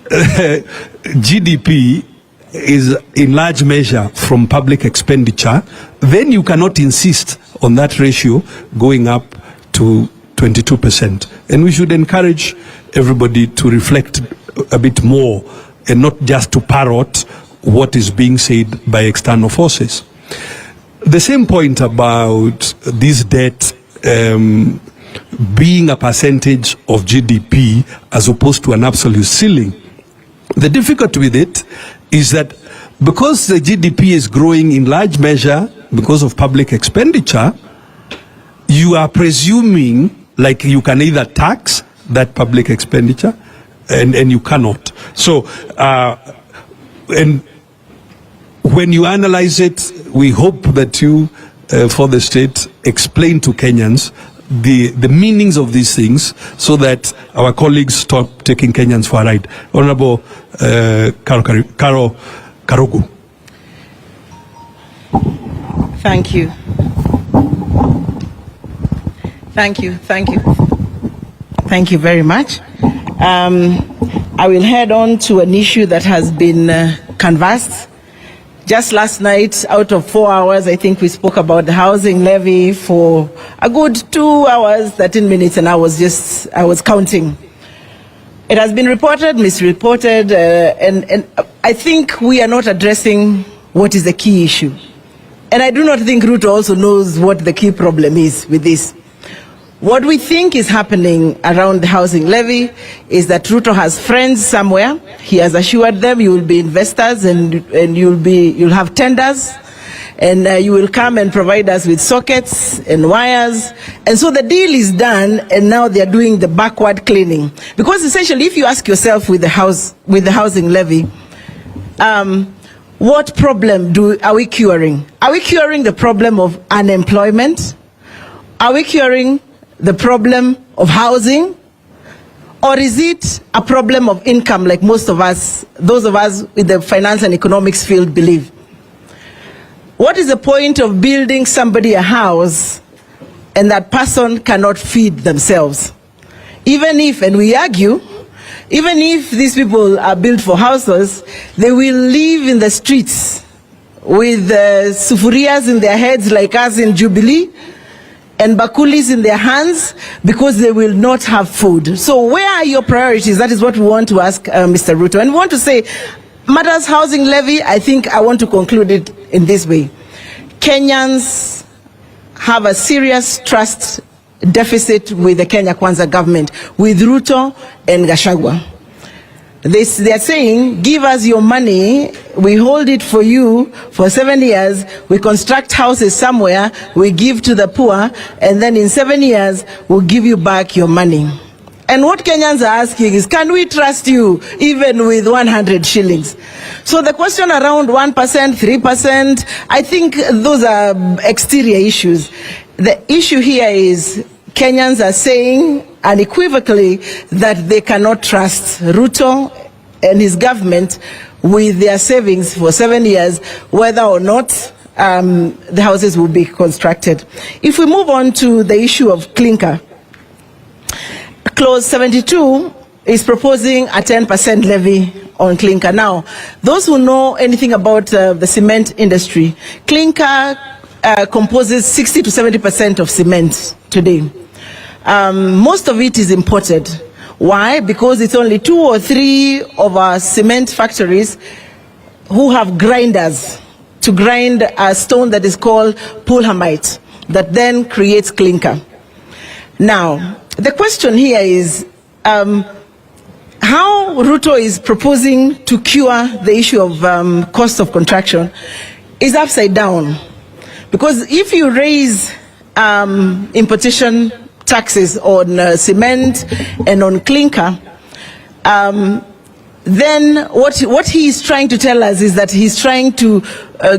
GDP is in large measure from public expenditure, then you cannot insist on that ratio going up to 22%. And we should encourage everybody to reflect a bit more and not just to parrot what is being said by external forces. The same point about this debt being a percentage of GDP as opposed to an absolute ceiling. The difficulty with it is that because the GDP is growing in large measure because of public expenditure, you are presuming like you can either tax that public expenditure and you cannot. So, and when you analyze it, we hope that you, for the state, explain to Kenyans the meanings of these things so that our colleagues stop taking Kenyans for a ride. Honorable Karo Karugu. Thank you. Thank you. Thank you. Thank you very much. I will head on to an issue that has been canvassed. Just last night, out of 4 hours, I think we spoke about the housing levy for a good 2 hours, 13 minutes, and I was counting. It has been reported, misreported, and I think we are not addressing what is the key issue. And I do not think Ruto also knows what the key problem is with this. What we think is happening around the housing levy is that Ruto has friends somewhere. He has assured them you will be investors and you'll have tenders and you will come and provide us with sockets and wires. And so the deal is done, and now they are doing the backward cleaning. Because essentially, if you ask yourself with the housing levy, what problem are we curing? Are we curing the problem of unemployment? Are we curing the problem of housing? Or is it a problem of income like most of us, those of us in the finance and economics field believe? What is the point of building somebody a house and that person cannot feed themselves? Even if, and we argue, even if these people are built for houses, they will live in the streets with sufurias in their heads like us in Jubilee, and bakulis in their hands because they will not have food. So where are your priorities? That is what we want to ask Mr. Ruto. And we want to say, matters housing levy, I think I want to conclude it in this way. Kenyans have a serious trust deficit with the Kenya Kwanza government, with Ruto and Gachagua. They are saying, give us your money, we hold it for you for 7 years, we construct houses somewhere, we give to the poor, and then in 7 years, we'll give you back your money. And what Kenyans are asking is, can we trust you even with 100 shillings? So the question around 1%, 3%, I think those are exterior issues. The issue here is Kenyans are saying unequivocally that they cannot trust Ruto and his government with their savings for 7 years, whether or not the houses will be constructed. If we move on to the issue of clinker, Clause 72 is proposing a 10% levy on clinker. Now, those who know anything about the cement industry, clinker composes 60 to 70% of cement today. Most of it is imported. Why? Because it's only 2 or 3 of our cement factories who have grinders to grind a stone that is called pulhamite that then creates clinker. Now, the question here is how Ruto is proposing to cure the issue of cost of contraction is upside down. Because if you raise importation taxes on cement and on clinker, then what he is trying to tell us is that he's trying to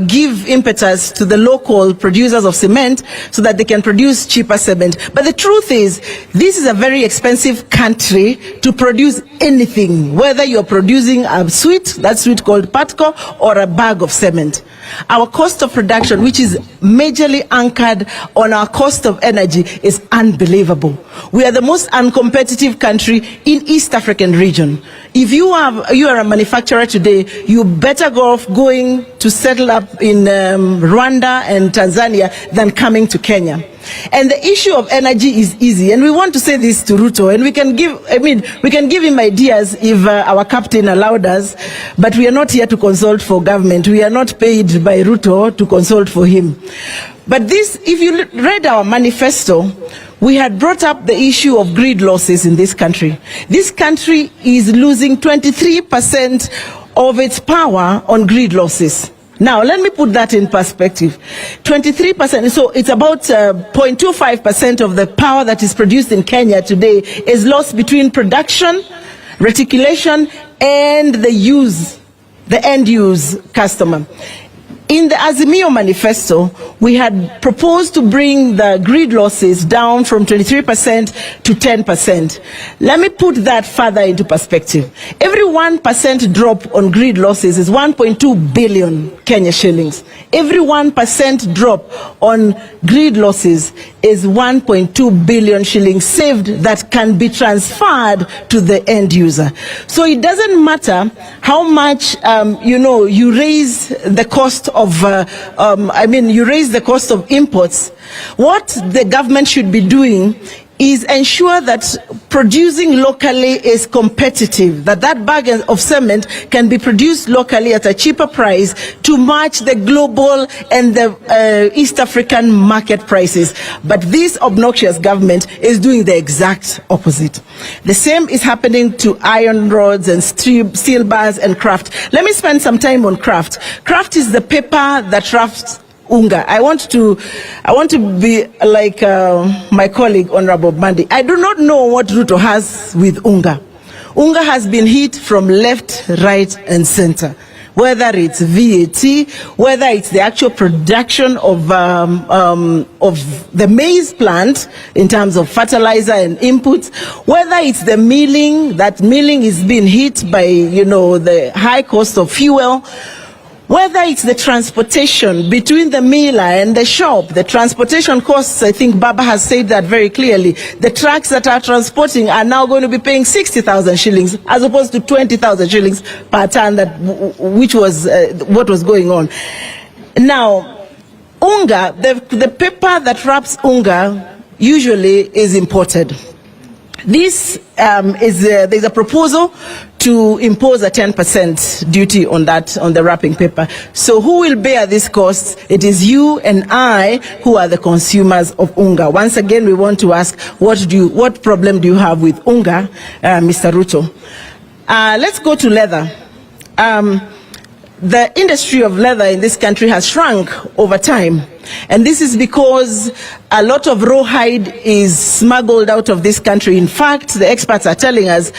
give impetus to the local producers of cement so that they can produce cheaper cement. But the truth is, this is a very expensive country to produce anything, whether you're producing a sweet, that sweet called patco, or a bag of cement. Our cost of production, which is majorly anchored on our cost of energy, is unbelievable. We are the most uncompetitive country in East African region. If you are a manufacturer today, you better go off going to settle up in Rwanda and Tanzania than coming to Kenya. And the issue of energy is easy, and we want to say this to Ruto, and we can give him ideas if our captain allowed us, but we are not here to consult for government. We are not paid by Ruto to consult for him. But this, if you read our manifesto, we had brought up the issue of grid losses in this country. This country is losing 23% of its power on grid losses. Now, let me put that in perspective. 23%, so it's about 0.25% of the power that is produced in Kenya today is lost between production, reticulation, and the end use customer. In the Azimio manifesto, we had proposed to bring the grid losses down from 23% to 10%. Let me put that further into perspective. Every 1% drop on grid losses is 1.2 billion Kenya shillings. Every 1% drop on grid losses is 1.2 billion shillings saved that can be transferred to the end user. So it doesn't matter how much, you raise the cost of, you raise the cost of imports. What the government should be doing is ensure that producing locally is competitive, that bag of cement can be produced locally at a cheaper price to match the global and the East African market prices. But this obnoxious government is doing the exact opposite. The same is happening to iron rods and steel bars and craft. Let me spend some time on craft. Craft is the paper that wraps unga. I want to be like my colleague, Honorable Mandi. I do not know what Ruto has with unga. Unga has been hit from left, right, and center. Whether it's VAT, whether it's the actual production of the maize plant in terms of fertilizer and inputs, whether it's the milling, that milling is being hit by, the high cost of fuel, whether it's the transportation between the miller and the shop, the transportation costs, I think Baba has said that very clearly. The trucks that are transporting are now going to be paying 60,000 shillings as opposed to 20,000 shillings per ton, which was what was going on. Now, unga, the paper that wraps unga usually is imported. This there's a proposal to impose a 10% duty on the wrapping paper. So who will bear this cost? It is you and I who are the consumers of unga. Once again, we want to ask, what problem do you have with unga, Mr. Ruto? Let's go to leather. The industry of leather in this country has shrunk over time. And this is because a lot of rawhide is smuggled out of this country. In fact, the experts are telling us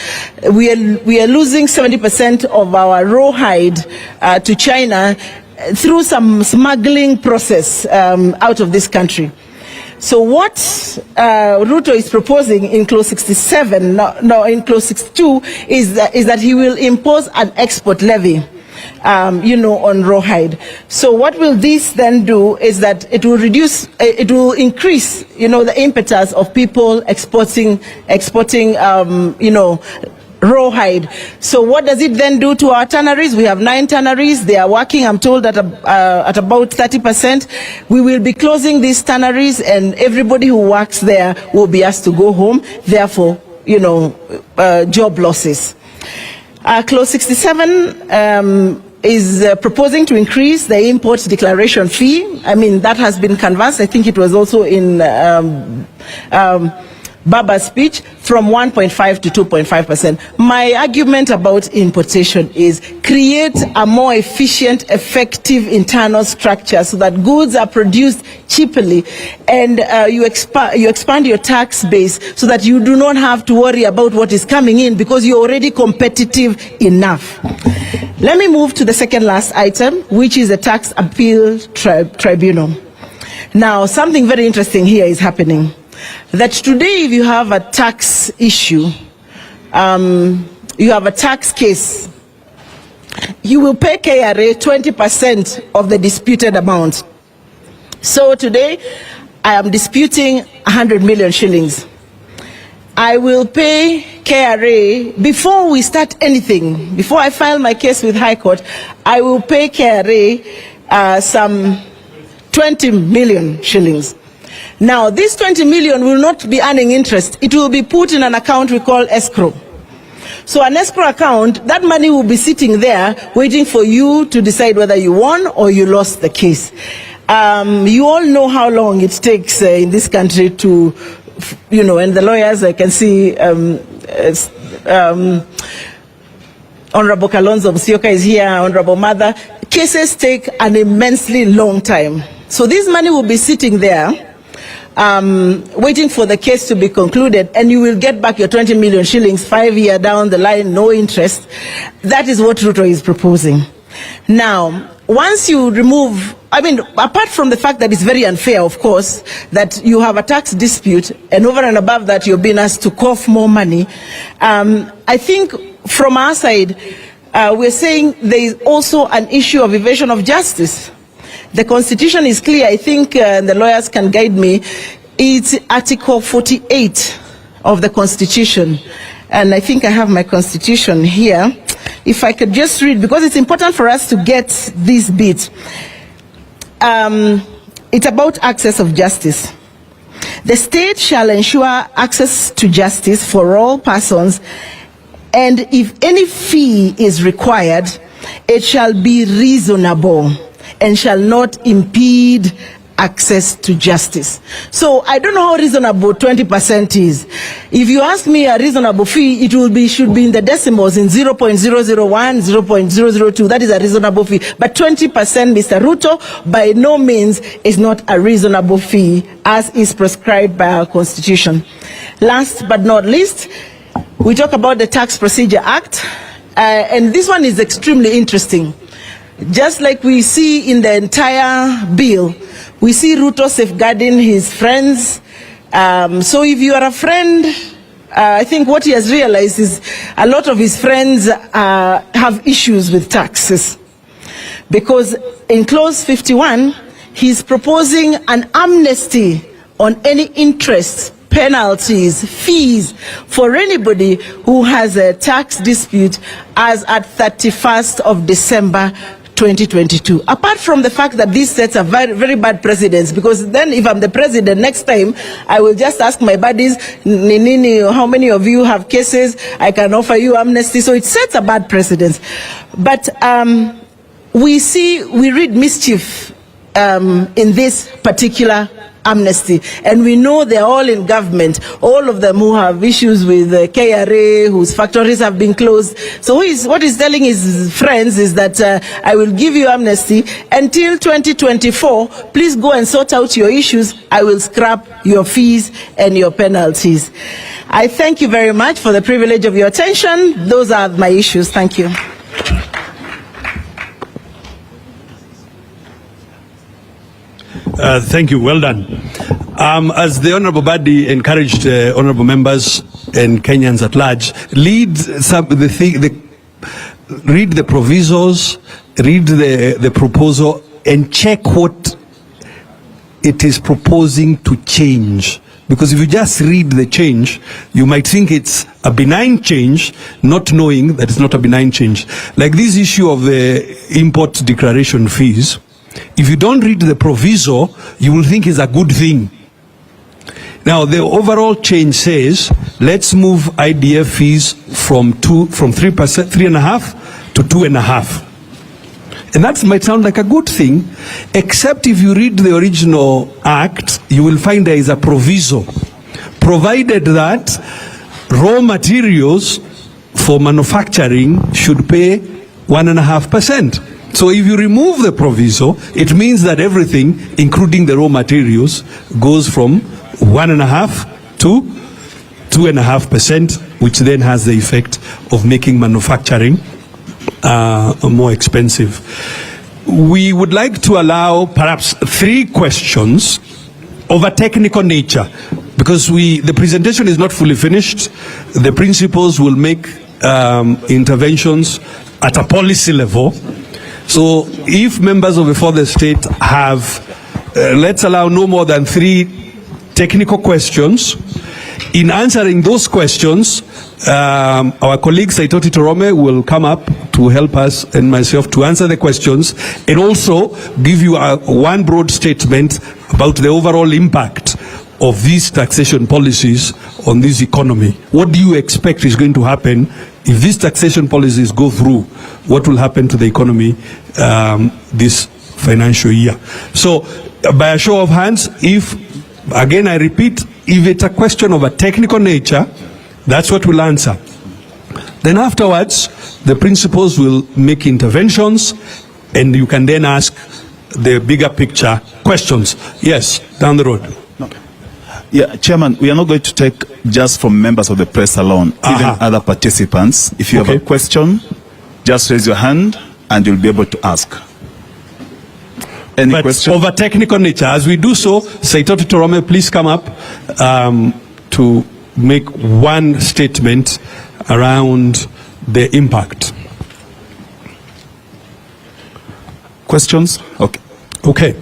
we are losing 70% of our rawhide to China through some smuggling process out of this country. So what Ruto is proposing in clause 67, in clause 62, is that he will impose an export levy on rawhide. So what will this then do is that it will increase, the impetus of people exporting, rawhide. So what does it then do to our tanneries? We have 9 tanneries. They are working, I'm told, at about 30%. We will be closing these tanneries, and everybody who works there will be asked to go home. Therefore, job losses. Clause 67 is proposing to increase the import declaration fee. I mean, that has been canvassed. I think it was also in Baba's speech, from 1.5 to 2.5%. My argument about importation is create a more efficient, effective internal structure so that goods are produced cheaply, and you expand your tax base so that you do not have to worry about what is coming in because you're already competitive enough. Let me move to the second last item, which is the tax appeal tribunal. Now, something very interesting here is happening. That today, if you have a tax issue, you have a tax case, you will pay KRA 20% of the disputed amount. So today, I am disputing 100 million shillings. I will pay KRA, before we start anything, before I file my case with High Court, I will pay KRA some 20 million shillings. Now, this 20 million will not be earning interest. It will be put in an account we call escrow. So an escrow account, that money will be sitting there waiting for you to decide whether you won or you lost the case. You all know how long it takes in this country to, and the lawyers, I can see Honorable Kalonzo Musyoka is here, Honorable Mother. Cases take an immensely long time. So this money will be sitting there waiting for the case to be concluded, and you will get back your 20 million shillings 5 years down the line, no interest. That is what Ruto is proposing. Now, once you remove, I mean, apart from the fact that it's very unfair, of course, that you have a tax dispute and over and above that you're being asked to cough more money, I think from our side, we're saying there is also an issue of evasion of justice. The Constitution is clear. I think the lawyers can guide me. It's Article 48 of the Constitution. And I think I have my Constitution here. If I could just read, because it's important for us to get this bit. It's about access of justice. The state shall ensure access to justice for all persons, and if any fee is required, it shall be reasonable and shall not impede access to justice. So I don't know how reasonable 20% is. If you ask me a reasonable fee, should be in the decimals, in 0.001, 0.002. That is a reasonable fee. But 20%, Mr. Ruto, by no means is not a reasonable fee as is prescribed by our Constitution. Last but not least, we talk about the Tax Procedure Act, and this one is extremely interesting. Just like we see in the entire bill, we see Ruto safeguarding his friends. So if you are a friend, I think what he has realized is a lot of his friends have issues with taxes. Because in clause 51, he's proposing an amnesty on any interest, penalties, fees for anybody who has a tax dispute as at 31st of December 2022. Apart from the fact that this sets a very, very bad precedence, because then if I'm the president next time, I will just ask my buddies, how many of you have cases? I can offer you amnesty. So it sets a bad precedence. But we read mischief in this particular amnesty, and we know they're all in government, all of them who have issues with KRA, whose factories have been closed. So what he's telling his friends is that I will give you amnesty until 2024. Please go and sort out your issues. I will scrap your fees and your penalties. I thank you very much for the privilege of your attention. Those are my issues. Thank you. Thank you. Well done. As the Honorable Badi encouraged Honorable members and Kenyans at large, read the provisos, read the proposal, and check what it is proposing to change. Because if you just read the change, you might think it's a benign change, not knowing that it's not a benign change. Like this issue of the import declaration fees, if you don't read the proviso, you will think it's a good thing. Now, the overall change says, let's move IDF fees from 3.5% to 2.5%. And that might sound like a good thing, except if you read the original act, you will find there is a proviso, provided that raw materials for manufacturing should pay 1.5%. So if you remove the proviso, it means that everything, including the raw materials, goes from 1.5% to 2.5%, which then has the effect of making manufacturing more expensive. We would like to allow perhaps 3 questions of a technical nature, because the presentation is not fully finished. The principals will make interventions at a policy level. So if members of the further state have, let's allow no more than 3 technical questions. In answering those questions, our colleague Saitoti Torome will come up to help us and myself to answer the questions and also give you one broad statement about the overall impact of these taxation policies on this economy. What do you expect is going to happen if these taxation policies go through? What will happen to the economy this financial year? So, by a show of hands, if, again I repeat, if it's a question of a technical nature, that's what we'll answer. Then afterwards, the principals will make interventions, and you can then ask the bigger picture questions. Yes, down the road. Yeah, Chairman, we are not going to take just from members of the press alone, even other participants. If you have a question, just raise your hand and you'll be able to ask. Any but question? of a technical nature. As we do so, Saitoti Torome, please come up to make one statement around the impact. Questions? Okay. Okay.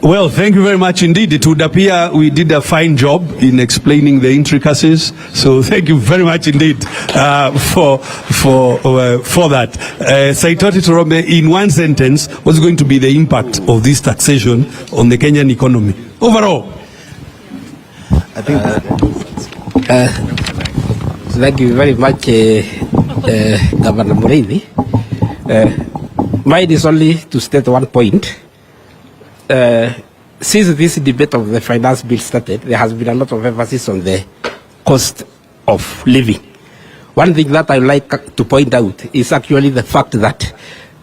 Well, thank you very much indeed. It would appear we did a fine job in explaining the intricacies. So thank you very much indeed for that. Saitoti Torome, in one sentence, what's going to be the impact of this taxation on the Kenyan economy overall? I think thank you very much, Governor Muriithi. Mine is only to state one point. Since this debate of the finance bill started, there has been a lot of emphasis on the cost of living. One thing that I would like to point out is actually the fact that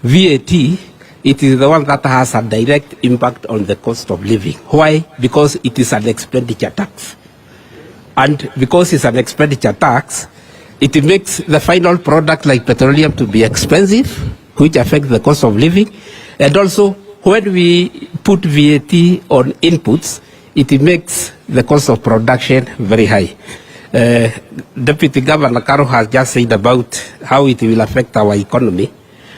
VAT, it is the one that has a direct impact on the cost of living. Why? Because it is an expenditure tax. And because it's an expenditure tax, it makes the final product like petroleum to be expensive, which affects the cost of living. And also, when we put VAT on inputs, it makes the cost of production very high. Deputy Governor Karo has just said about how it will affect our economy.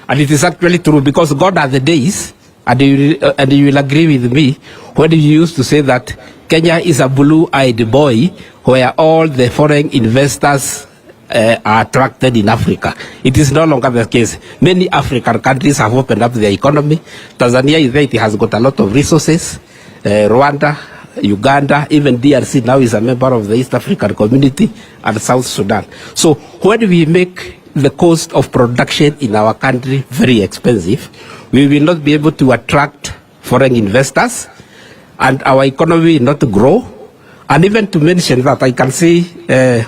And it is actually true, because God are the days, and you will agree with me, when you used to say that Kenya is a blue-eyed boy where all the foreign investors are attracted in Africa. It is no longer the case. Many African countries have opened up their economy. Tanzania is there, it has got a lot of resources. Rwanda, Uganda, even DRC now is a member of the East African Community, and South Sudan. So when we make the cost of production in our country very expensive, we will not be able to attract foreign investors, and our economy will not grow. And even to mention that, I can see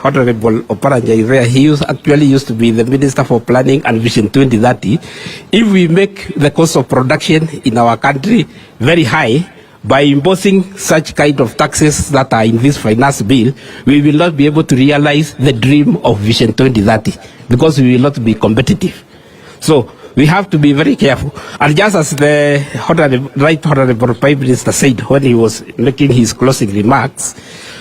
Honorable Oparanya is there. He actually used to be the Minister for Planning and Vision 2030. If we make the cost of production in our country very high, by imposing such kind of taxes that are in this finance bill, we will not be able to realize the dream of Vision 2030, because we will not be competitive. So we have to be very careful. And just as the Right Honorable Prime Minister said when he was making his closing remarks,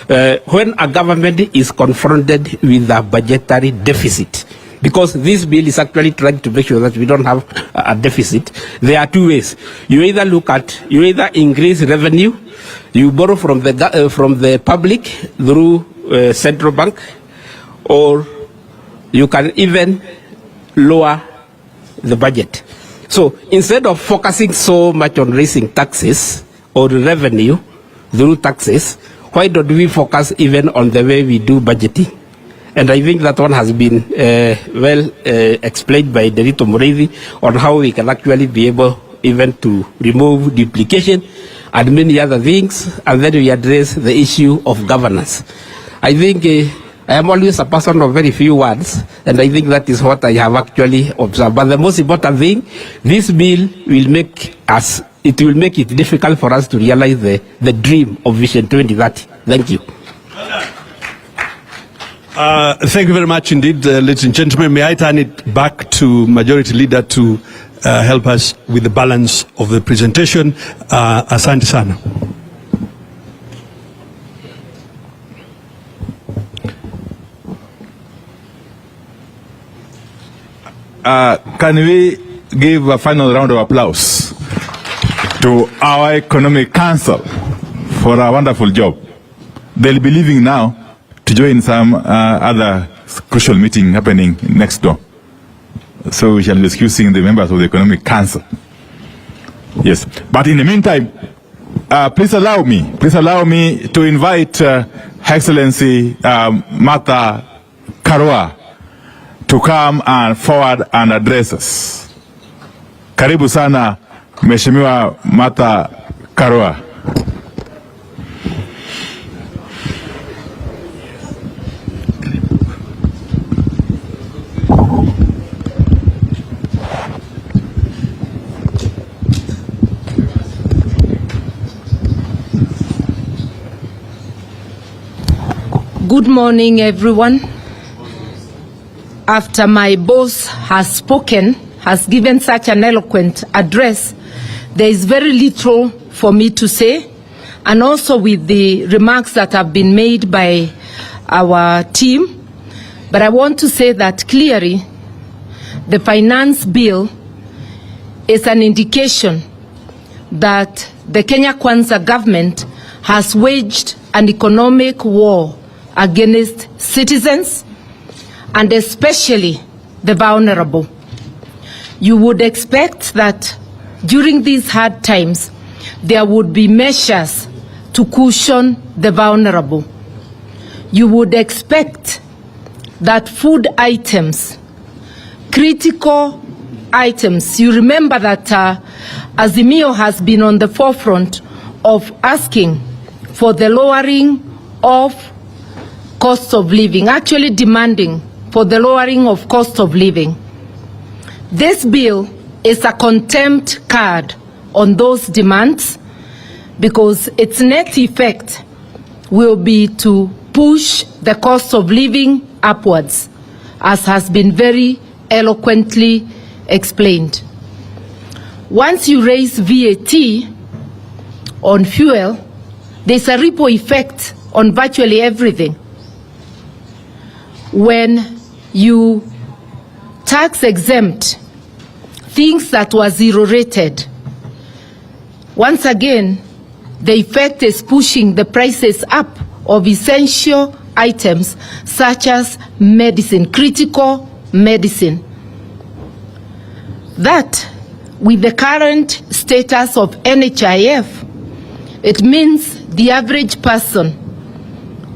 when a government is confronted with a budgetary deficit, because this bill is actually trying to make sure that we don't have a deficit, there are two ways. You either increase revenue, you borrow from the public through central bank, or you can even lower the budget. So instead of focusing so much on raising taxes or revenue through taxes, why don't we focus even on the way we do budgeting? And I think that one has been well explained by Derito Muriithi on how we can actually be able even to remove duplication and many other things, and then we address the issue of governance. I think I am always a person of very few words, and I think that is what I have actually observed. But the most important thing, this bill will make it difficult for us to realize the dream of Vision 2030. Thank you. Thank you very much indeed, ladies and gentlemen. May I turn it back to Majority Leader to help us with the balance of the presentation. Asante sana. Can we give a final round of applause to our Economic Council for a wonderful job? They'll be leaving now to join some other crucial meeting happening next door. So we shall be excusing the members of the Economic Council. Yes, but in the meantime, please allow me to invite Her Excellency Martha Karua to come and forward and address us. Karibu sana Mheshimiwa Martha Karua. Good morning, everyone. after my boss has spoken, has given such an eloquent address, there is very little for me to say, and also with the remarks that have been made by our team. But I want to say that clearly the finance bill is an indication that the Kenya Kwanza government has waged an economic war against citizens and especially the vulnerable. You would expect that during these hard times there would be measures to cushion the vulnerable. You would expect that food items, critical items, you remember that Azimio has been on the forefront of asking for the lowering of cost of living, actually demanding for the lowering of cost of living. This bill is a contempt card on those demands because its net effect will be to push the cost of living upwards, as has been very eloquently explained. Once you raise VAT on fuel, there's a ripple effect on virtually everything. When you tax exempt things that were zero rated, once again, the effect is pushing the prices up of essential items such as medicine, critical medicine. That, with the current status of NHIF, it means the average person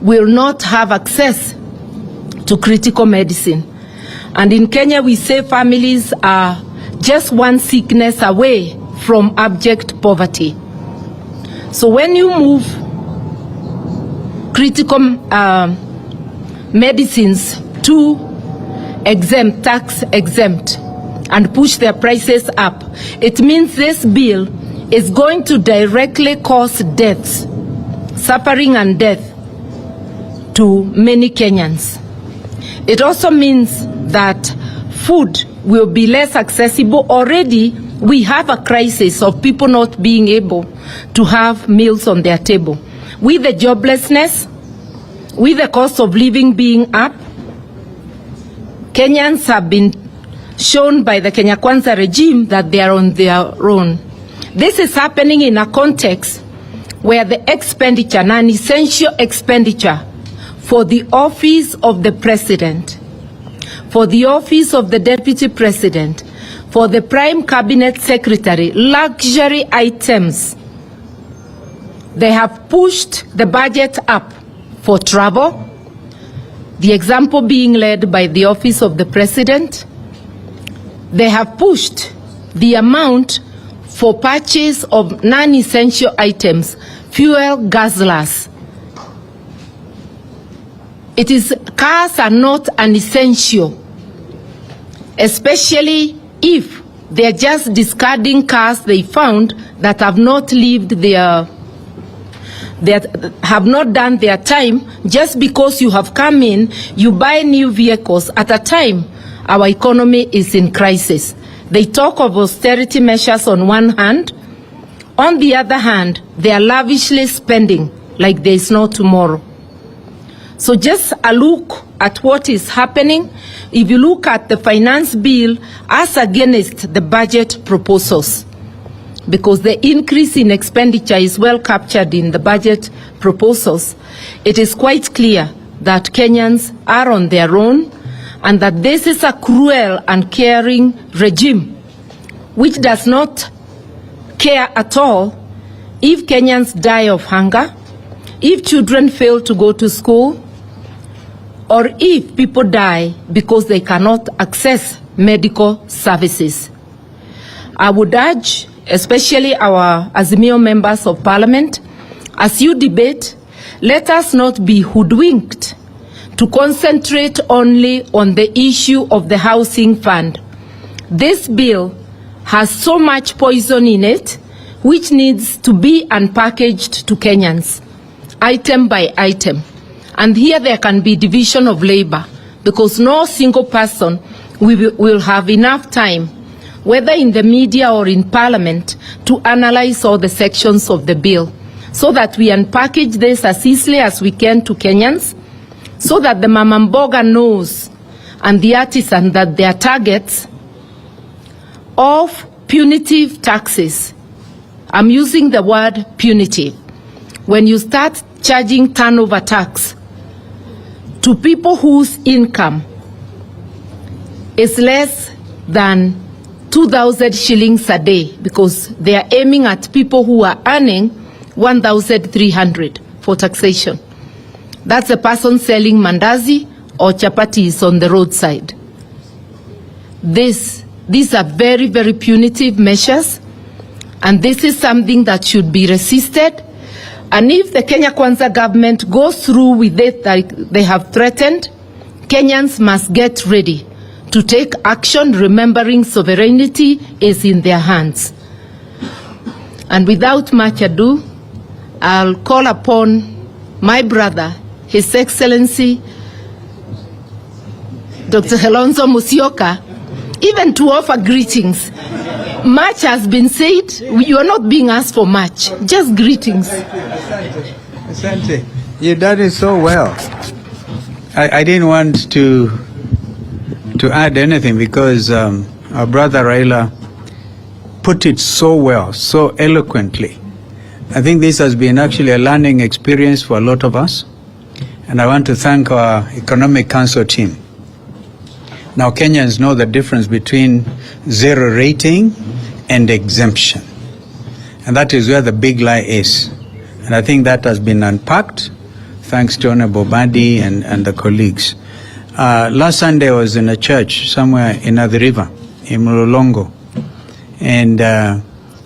will not have access to critical medicine. And in Kenya, we say families are just one sickness away from abject poverty. So when you move critical medicines to exempt, tax exempt, and push their prices up, it means this bill is going to directly cause deaths, suffering and death to many Kenyans. It also means that food will be less accessible. Already, we have a crisis of people not being able to have meals on their table. With the joblessness, with the cost of living being up, Kenyans have been shown by the Kenya Kwanza regime that they are on their own. This is happening in a context where the expenditure, non-essential expenditure for the office of the president, for the office of the deputy president, for the prime cabinet secretary, luxury items, they have pushed the budget up for travel, the example being led by the office of the president. They have pushed the amount for purchase of non-essential items, fuel, gasolines. Cars are not an essential, especially if they're just discarding cars they found that have not lived that have not done their time. Just because you have come in, you buy new vehicles at a time our economy is in crisis. They talk of austerity measures on one hand. On the other hand, they are lavishly spending like there is no tomorrow. So just a look at what is happening. If you look at the finance bill as against the budget proposals, because the increase in expenditure is well captured in the budget proposals, it is quite clear that Kenyans are on their own and that this is a cruel and caring regime which does not care at all if Kenyans die of hunger, if children fail to go to school, or if people die because they cannot access medical services. I would urge, especially our Azimio members of parliament, as you debate, let us not be hoodwinked to concentrate only on the issue of the housing fund. This bill has so much poison in it, which needs to be unpackaged to Kenyans, item by item. And here there can be division of labor because no single person will have enough time, whether in the media or in Parliament, to analyze all the sections of the bill, so that we unpackage this as easily as we can to Kenyans, so that the Mamamboga knows and the artisan that their targets of punitive taxes, I'm using the word punitive, when you start charging turnover tax to people whose income is less than 2,000 shillings a day, because they are aiming at people who are earning 1,300 for taxation. That's a person selling mandazi or chapatis on the roadside. These are very, very punitive measures, and this is something that should be resisted. And if the Kenya Kwanza government goes through with it that they have threatened, Kenyans must get ready to take action, remembering sovereignty is in their hands. And without much ado, I'll call upon my brother, His Excellency, Dr. Helonzo Musyoka, even to offer greetings. Much has been said. You are not being asked for much, just greetings. Asante. You done it so well. I didn't want to add anything because our brother Raila put it so well, so eloquently. I think this has been actually a learning experience for a lot of us, and I want to thank our Economic Council team. Now Kenyans know the difference between zero rating and exemption, and that is where the big lie is. And I think that has been unpacked thanks to Honorable Badi and the colleagues. Last Sunday I was in a church somewhere in the river, in Mulolongo, and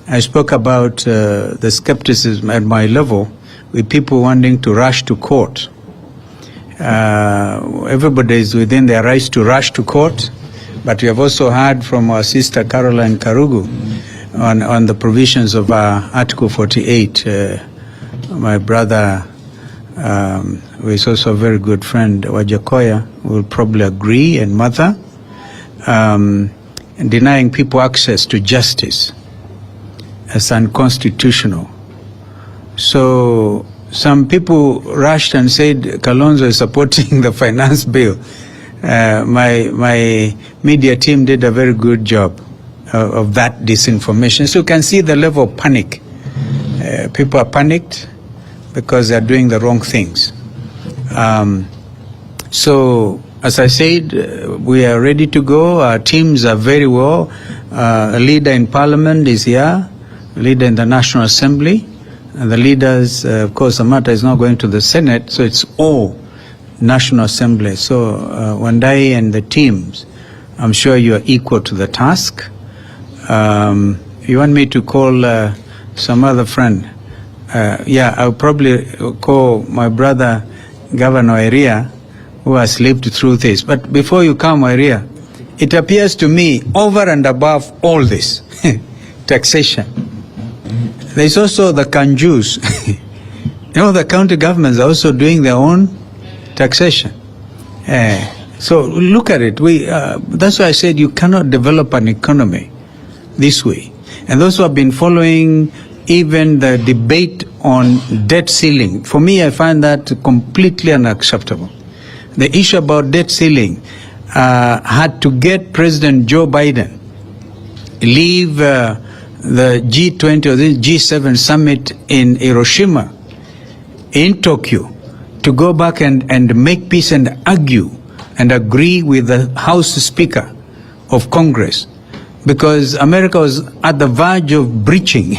I spoke about the skepticism at my level with people wanting to rush to court. Everybody is within their rights to rush to court, but we have also heard from our sister Caroline Karugu on the provisions of Article 48. My brother, who is also a very good friend, Wajakoya, will probably agree, and Mother, denying people access to justice as unconstitutional. So some people rushed and said Kalonzo is supporting the finance bill. My media team did a very good job of that disinformation. So you can see the level of panic. People are panicked because they are doing the wrong things. So, as I said, we are ready to go. Our teams are very well. A leader in Parliament is here, a leader in the National Assembly, and the leaders, of course, the matter is not going to the Senate, so it's all National Assembly. So, Wandai and the teams, I'm sure you are equal to the task. You want me to call some other friend? Yeah, I'll probably call my brother, Governor Iria, who has lived through this. But before you come, Iria, it appears to me, over and above all this, taxation, there's also the Kanjus. You know, the county governments are also doing their own taxation. So look at it. That's why I said you cannot develop an economy this way. And those who have been following even the debate on debt ceiling, for me, I find that completely unacceptable. The issue about debt ceiling had to get President Joe Biden leave the G20 or the G7 summit in Hiroshima, in Tokyo, to go back and make peace and argue and agree with the House Speaker of Congress, because America was at the verge of breaching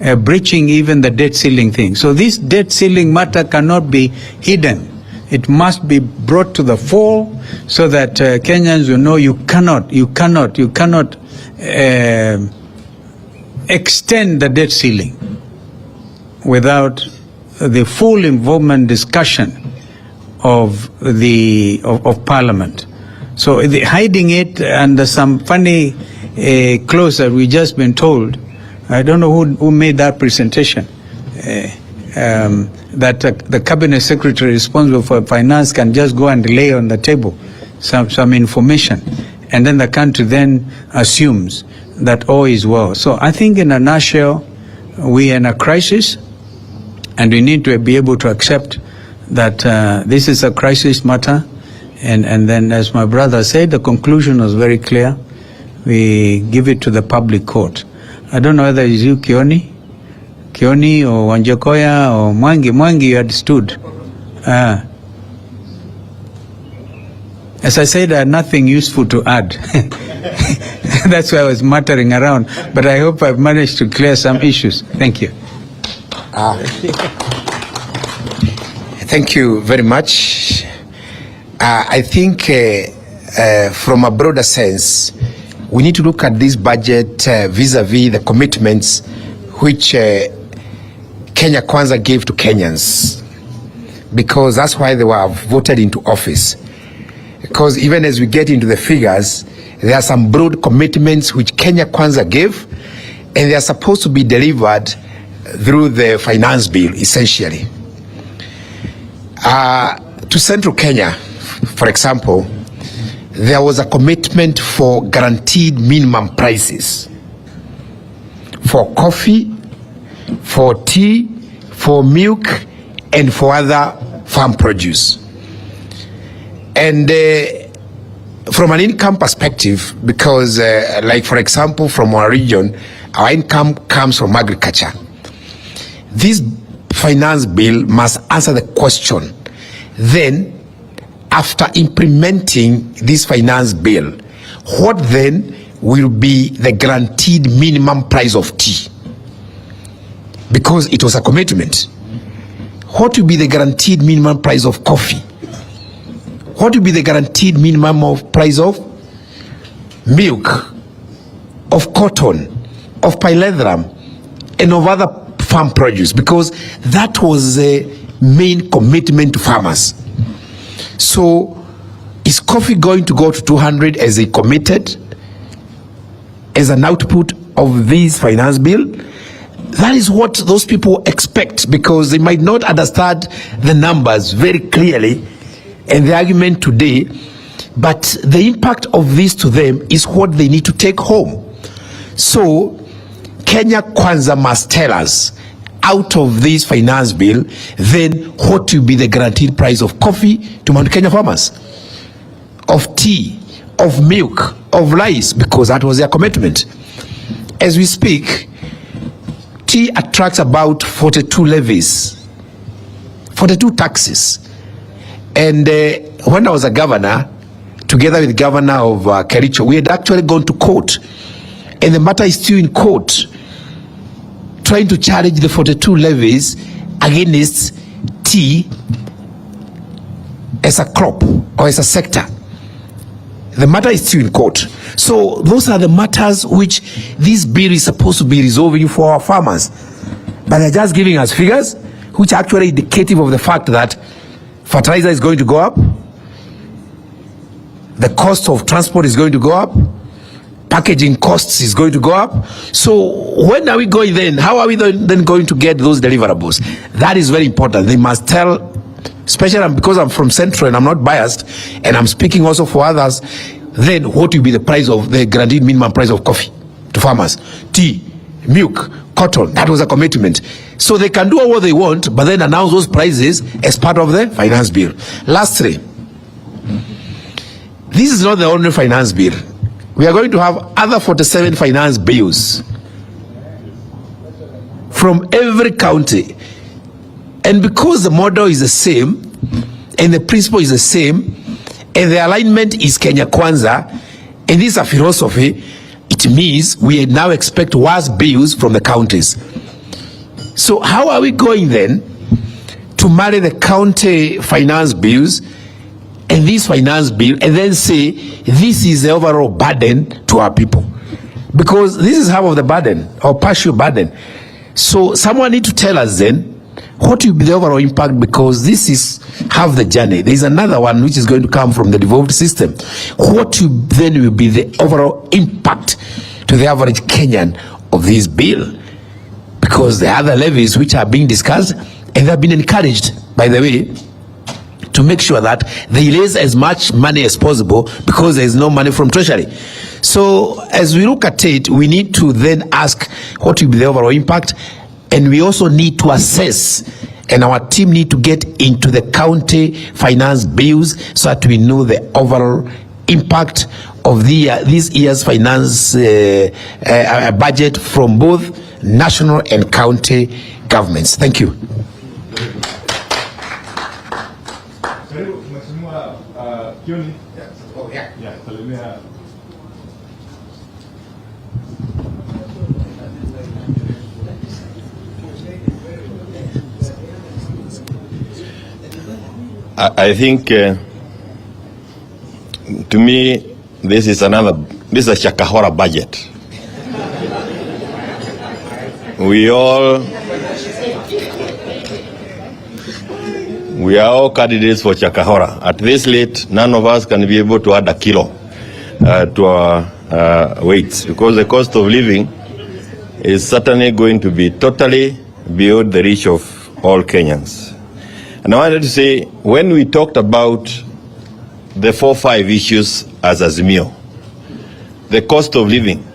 even the debt ceiling thing. So this debt ceiling matter cannot be hidden. It must be brought to the fore so that Kenyans will know you cannot extend the debt ceiling without the full involvement discussion of Parliament. So hiding it under some funny clause that we just been told, I don't know who made that presentation. that the cabinet secretary responsible for finance can just go and lay on the table some information, and then the country then assumes that all is well. So I think in a nutshell, we are in a crisis, and we need to be able to accept that this is a crisis matter. And then, as my brother said, the conclusion was very clear. We give it to the public court. I don't know whether it's you, Kioni or Wanjakoya or Mwangi you had stood. As I said, I had nothing useful to add. That's why I was muttering around. But I hope I've managed to clear some issues. Thank you. Thank you very much. I think from a broader sense, we need to look at this budget vis-a-vis the commitments which Kenya Kwanza gave to Kenyans, because that's why they were voted into office. Because even as we get into the figures, there are some broad commitments which Kenya Kwanza gave, and they are supposed to be delivered through the finance bill, essentially. To Central Kenya, for example, there was a commitment for guaranteed minimum prices for coffee, for tea, for milk, and for other farm produce. And from an income perspective, because like for example, from our region, our income comes from agriculture. This finance bill must answer the question, then after implementing this finance bill, what then will be the guaranteed minimum price of tea? Because it was a commitment. What will be the guaranteed minimum price of coffee? What will be the guaranteed minimum of price of milk, of cotton, of pyrethrum, and of other farm produce? Because that was the main commitment to farmers. So is coffee going to go to 200 as they committed as an output of this finance bill? That is what those people expect, because they might not understand the numbers very clearly and the argument today, but the impact of this to them is what they need to take home. So Kenya Kwanza must tell us, out of this finance bill, then what will be the guaranteed price of coffee to Mount Kenya farmers, of tea, of milk, of rice, because that was their commitment. As we speak, tea attracts about 42 levies, 42 taxes. And when I was a governor, together with the governor of Kericho, we had actually gone to court, and the matter is still in court, trying to challenge the 42 levies against tea as a crop or as a sector. The matter is still in court. So those are the matters which this bill is supposed to be resolving for our farmers. But they're just giving us figures which are actually indicative of the fact that fertilizer is going to go up, the cost of transport is going to go up, packaging costs is going to go up. So when are we going then? How are we then going to get those deliverables? That is very important. They must tell, especially because I'm from Central and I'm not biased, and I'm speaking also for others, then what will be the price of the guaranteed minimum price of coffee to farmers, tea, milk, cotton? That was a commitment. So they can do what they want, but then announce those prices as part of the finance bill. Lastly, this is not the only finance bill. We are going to have other 47 finance bills from every county. And because the model is the same, and the principle is the same, and the alignment is Kenya Kwanza, and this is a philosophy, it means we now expect worse bills from the counties. So how are we going then to marry the county finance bills and this finance bill and then say this is the overall burden to our people? Because this is half of the burden, or partial burden. So someone need to tell us then what will be the overall impact, because this is half the journey. There is another one which is going to come from the devolved system. What then will be the overall impact to the average Kenyan of this bill? Because the other levies which are being discussed And they've been encouraged, by the way, to make sure that they raise as much money as possible because there is no money from Treasury. So as we look at it, we need to then ask what will be the overall impact, and we also need to assess, and our team need to get into the county finance bills so that we know the overall impact of this year's finance budget from both national and county governments. Thank you. I think, to me, this is a Shakahora budget. We are all candidates for Shakahora. At this late, none of us can be able to add a kilo to our weights, because the cost of living is certainly going to be totally beyond the reach of all Kenyans. And I wanted to say, when we talked about the 4-5 issues as Azimio, the cost of living,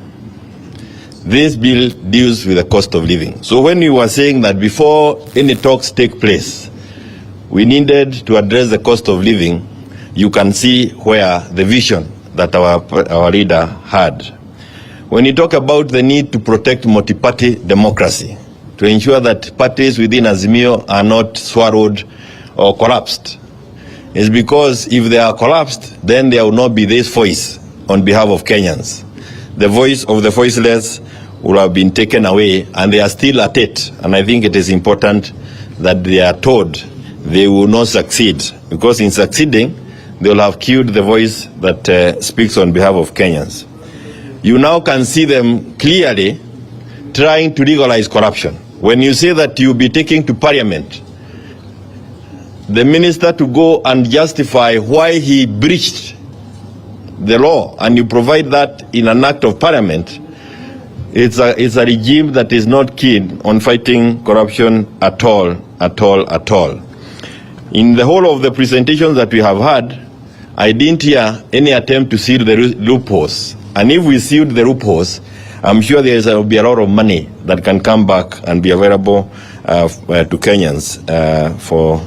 this bill deals with the cost of living. So when we were saying that before any talks take place, we needed to address the cost of living, you can see where the vision that our leader had. When you talk about the need to protect multi-party democracy, to ensure that parties within Azimio are not swallowed or collapsed, it's because if they are collapsed, then there will not be this voice on behalf of Kenyans. The voice of the voiceless will have been taken away, and they are still at it. And I think it is important that they are told they will not succeed, because in succeeding, they will have killed the voice that speaks on behalf of Kenyans. You now can see them clearly trying to legalize corruption. When you say that you'll be taking to Parliament the minister to go and justify why he breached the law, and you provide that in an act of Parliament, it's a regime that is not keen on fighting corruption at all. In the whole of the presentations that we have had, I didn't hear any attempt to seal the loopholes. And if we sealed the loopholes, I'm sure there will be a lot of money that can come back and be available to Kenyans for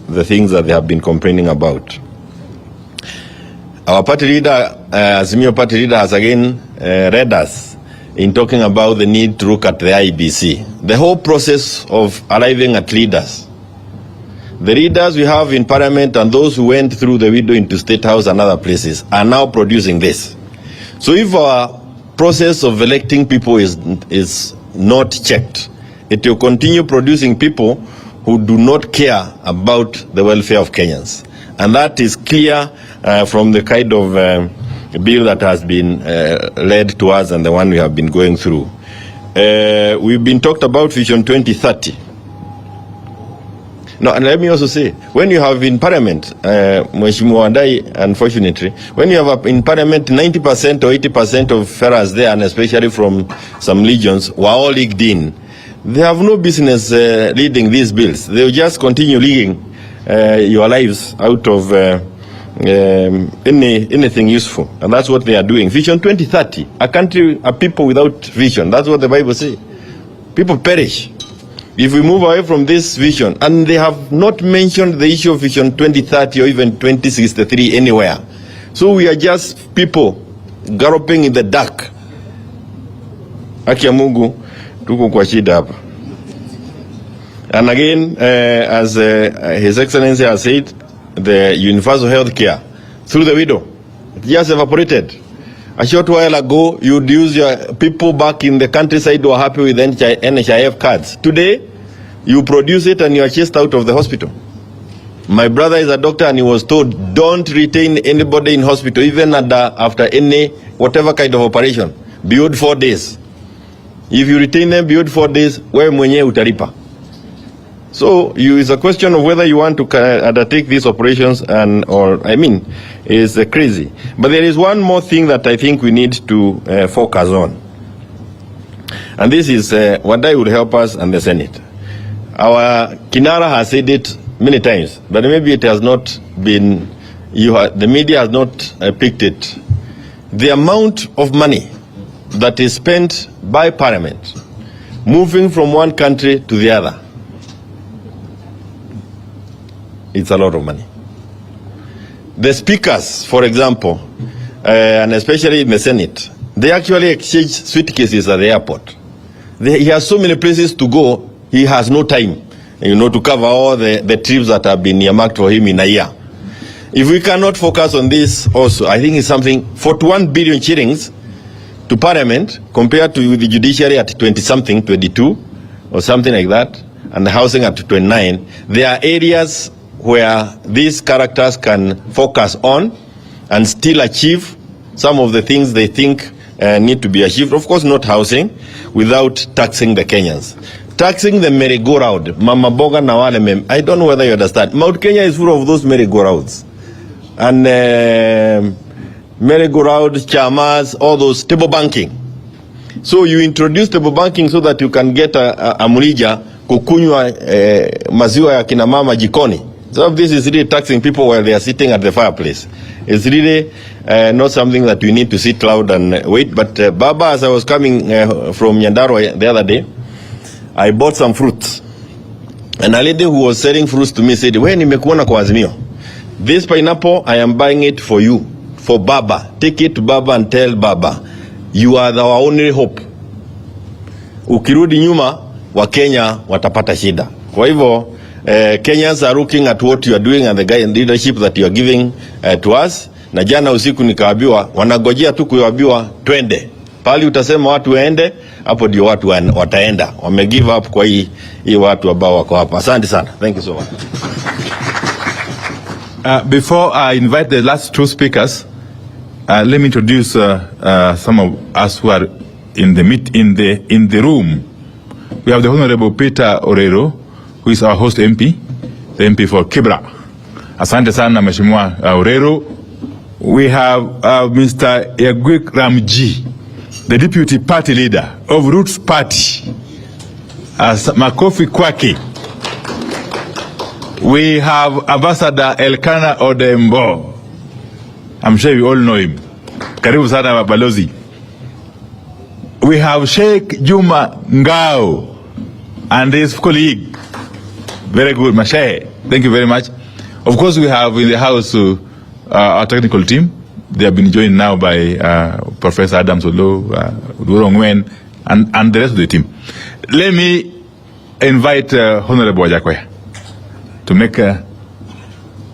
the things that they have been complaining about. Our party leader, Azimio party leader, has again read us in talking about the need to look at the IBC. The whole process of arriving at leaders. The leaders we have in Parliament and those who went through the window into State House and other places are now producing this. So if our process of electing people is not checked, it will continue producing people who do not care about the welfare of Kenyans. And that is clear from the kind of bill that has been led to us and the one we have been going through. We've been talked about Vision 2030. Now, and let me also say, when you have in Parliament, Mheshimiwa Wadai, unfortunately, when you have in Parliament 90% or 80% of fellas there, and especially from some regions, were all leagued in, they have no business leading these bills. They will just continue leading your lives out of anything useful. And that's what they are doing. Vision 2030, a country, a people without vision. That's what the Bible says. People perish if we move away from this vision. And they have not mentioned the issue of Vision 2030 or even 2063 anywhere. So we are just people galloping in the dark. Haki ya Mungu, tuko kwa shida hapa. And again, as His Excellency has said, the universal health care through the window, it just evaporated. A short while ago, you'd use your people back in the countryside who are happy with NHIF cards. Today, you produce it and you are chased out of the hospital. My brother is a doctor and he was told, don't retain anybody in hospital, even after any, whatever kind of operation, beyond 4 days. If you retain them beyond 4 days, wewe mwenyewe utalipa. So it's a question of whether you want to undertake these operations is crazy. But there is one more thing that I think we need to focus on. And this is what I would help us and the Senate. Our Kinara has said it many times, but maybe it has not been, the media has not picked it. The amount of money that is spent by Parliament moving from one country to the other, it's a lot of money. The speakers, for example, and especially in the Senate, they actually exchange suitcases at the airport. He has so many places to go, he has no time, to cover all the trips that have been earmarked for him in a year. If we cannot focus on this also, I think it's something, 41 billion shillings to Parliament compared to the judiciary at 20-something, 22 or something like that, and the housing at 29. There are areas where these characters can focus on and still achieve some of the things they think need to be achieved. Of course, not housing, without taxing the Kenyans. Taxing the merry-go-round, Mama Boga na wale mem. I don't know whether you understand. Mount Kenya is full of those merry-go-rounds. And merry-go-round, chamas, all those, table banking. So you introduce table banking so that you can get a mrija kukunywa maziwa ya kina mama jikoni. So this is really taxing people while they are sitting at the fireplace. It's really not something that we need to sit loud and wait. But Baba, as I was coming from Nyandarua the other day, I bought some fruits. And a lady who was selling fruits to me said, "We nimekuona kwa Azimio. This pineapple, I am buying it for you, for Baba. Take it to Baba and tell Baba, you are our only hope." Ukirudi nyuma, wa Kenya watapata shida. Kwa hivyo, Kenyans are looking at what you are doing and the leadership that you are giving to us. Na jana usiku nikawaambiwa, wanagojea tu kuambiwa twende. Pali utasema watu waende, hapo ndio watu wataenda. Wame give up kwa hii watu ambao wako hapa. Asante sana. Thank you so much. Before I invite the last two speakers, let me introduce some of us who are in the room. We have the Honorable Peter Orero, who is our host MP, the MP for Kibra. Asante sana Mheshimiwa Orero. We have Mr. Yagwik Ramji, the Deputy Party Leader of Roots Party, Makofi Kwaki. We have Ambassador Elkana Odembo. I'm sure you all know him. Karibu sana Balozi. We have Sheikh Juma Ngao and his colleague. Very good, Mashe. Thank you very much. Of course, we have in the house our technical team. They have been joined now by Professor Adam Solo, Durongwen, and the rest of the team. Let me invite Honorable Wajakwe to make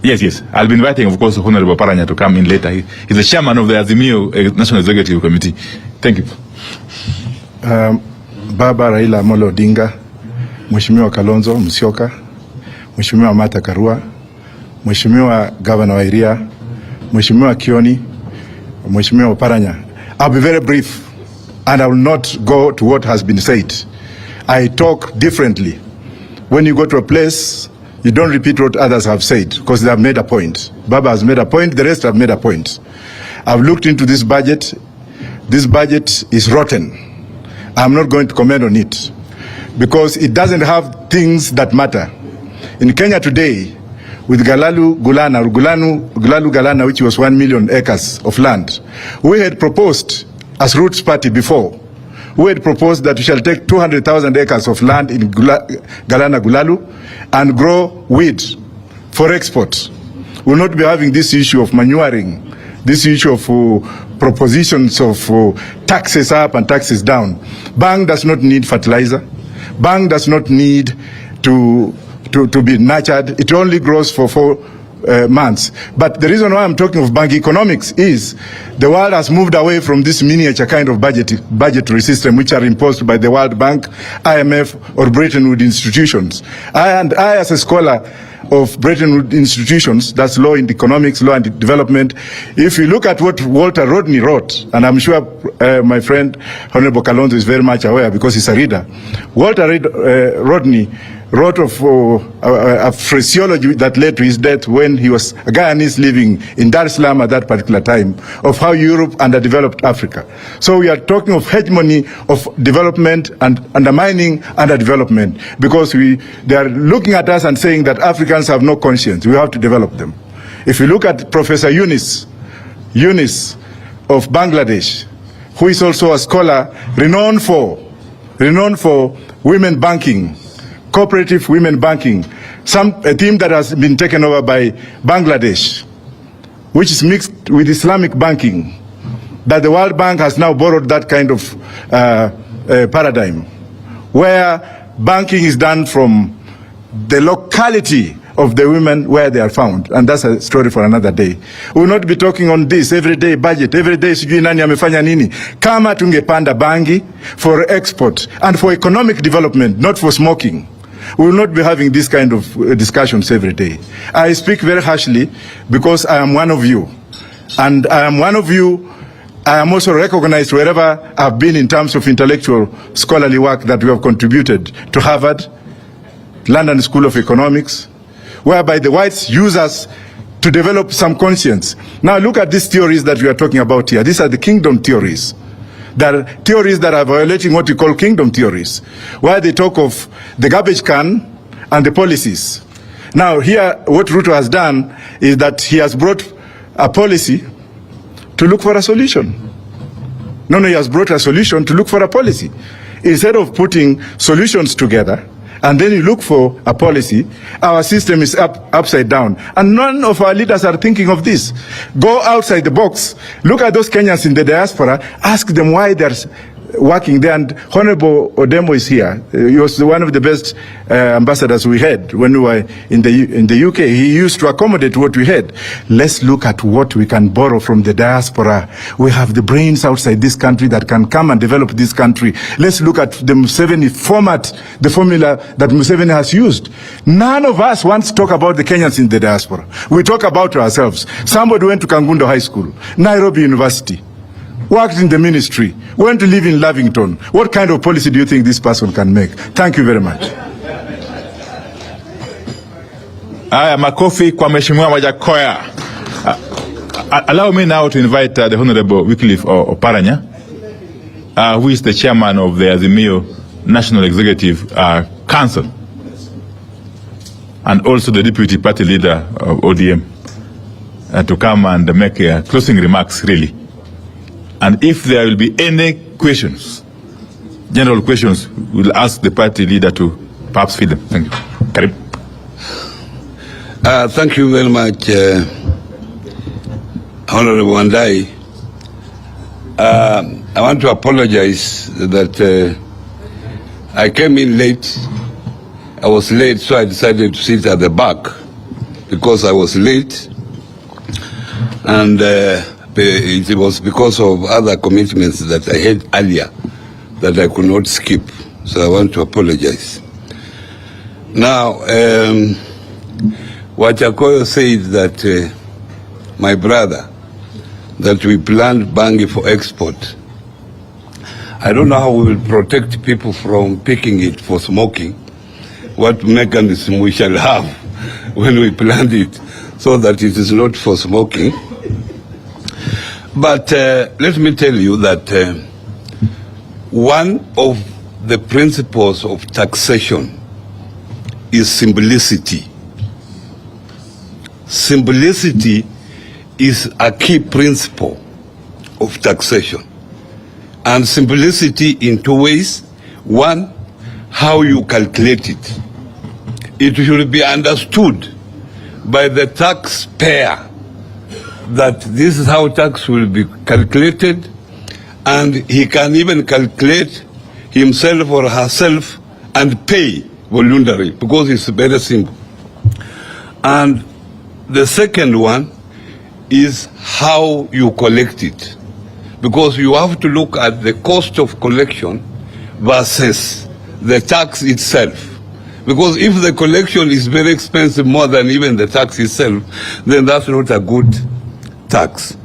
yes. I'll be inviting, of course, Honorable Paranya to come in later. He's the chairman of the Azimio National Executive Committee. Thank you. Baba Raila Molo Odinga, Mheshimiwa Kalonzo Musyoka, Mheshimiwa Martha Karua, Mheshimiwa Governor Wairia, Mheshimiwa Kioni, Mheshimiwa Paranya. I'll be very brief and I will not go to what has been said. I talk differently. When you go to a place, you don't repeat what others have said because they have made a point. Baba has made a point, the rest have made a point. I've looked into this budget. This budget is rotten. I'm not going to comment on it because it doesn't have things that matter. In Kenya today, with Gulalu Galana, which was 1 million acres of land, we had proposed as Roots Party before, we had proposed that we shall take 200,000 acres of land in Galana Gulalu and grow wheat for export. We'll not be having this issue of manuring, this issue of propositions of taxes up and taxes down. Bang does not need fertilizer. Bang does not need to be nurtured. It only grows for 4 months. But the reason why I'm talking of bank economics is the world has moved away from this miniature kind of budgetary system which are imposed by the World Bank, IMF, or Bretton Woods institutions. I as a scholar, of Bretton Woods institutions, that's law and economics, law and development. If you look at what Walter Rodney wrote, and I'm sure my friend Honorable Kalonzo is very much aware because he's a reader, Walter Rodney wrote of a phraseology that led to his death when he was a Guyanese living in Dar es Salaam at that particular time, of how Europe underdeveloped Africa. So we are talking of hegemony of development and undermining underdevelopment, because they are looking at us and saying that Africans have no conscience. We have to develop them. If you look at Professor Yunus of Bangladesh, who is also a scholar renowned for women banking, cooperative women banking, a theme that has been taken over by Bangladesh, which is mixed with Islamic banking, that the World Bank has now borrowed that kind of paradigm, where banking is done from the locality of the women where they are found. And that's a story for another day. We will not be talking on this everyday budget, every day sijui nani amefanya nini. Kama tungepanda bangi for export and for economic development, not for smoking, we will not be having this kind of discussions every day. I speak very harshly because I am one of you. And I am one of you. I am also recognized wherever I've been in terms of intellectual scholarly work that we have contributed to Harvard, London School of Economics, whereby the whites use us to develop some conscience. Now look at these theories that we are talking about here. These are the kingdom theories. There are theories that are violating what we call kingdom theories, where they talk of the garbage can and the policies. Now here, what Ruto has done is that he has brought a policy to look for a solution. No, he has brought a solution to look for a policy. Instead of putting solutions together, and then you look for a policy, our system is upside down. And none of our leaders are thinking of this. Go outside the box. Look at those Kenyans in the diaspora. Ask them why they're working there. And Honorable Odemo is here. He was one of the best ambassadors we had when we were in the UK. He used to accommodate what we had. Let's look at what we can borrow from the diaspora. We have the brains outside this country that can come and develop this country. Let's look at the Museveni format, the formula that Museveni has used. None of us wants to talk about the Kenyans in the diaspora. We talk about ourselves. Somebody went to Kangundo High School, Nairobi University, worked in the ministry, went to live in Lavington. What kind of policy do you think this person can make? Thank you very much. Aya, makofi kwa Mheshimiwa Wajakoya. Allow me now to invite the Honorable Wycliffe Oparanya, who is the chairman of the Azimio National Executive Council, and also the deputy party leader of ODM, to come and make closing remarks, really. And if there will be any questions, general questions, we'll ask the party leader to perhaps feed them. Thank you. Karim. Thank you very much, Honorable Wandai. I want to apologize that I came in late. I was late, so I decided to sit at the back because I was late. And it was because of other commitments that I had earlier that I could not skip. So I want to apologize. Now, Wajakoya said that my brother, that we planned bangi for export. I don't know how we will protect people from picking it for smoking. What mechanism we shall have when we planned it so that it is not for smoking. But let me tell you that one of the principles of taxation is simplicity. Simplicity is a key principle of taxation. And simplicity in two ways. One, how you calculate it. It should be understood by the taxpayer that this is how tax will be calculated, and he can even calculate himself or herself and pay voluntarily, because it's very simple. And the second one is how you collect it, because you have to look at the cost of collection versus the tax itself, Because if the collection is very expensive, more than even the tax itself, then that's not a good tax.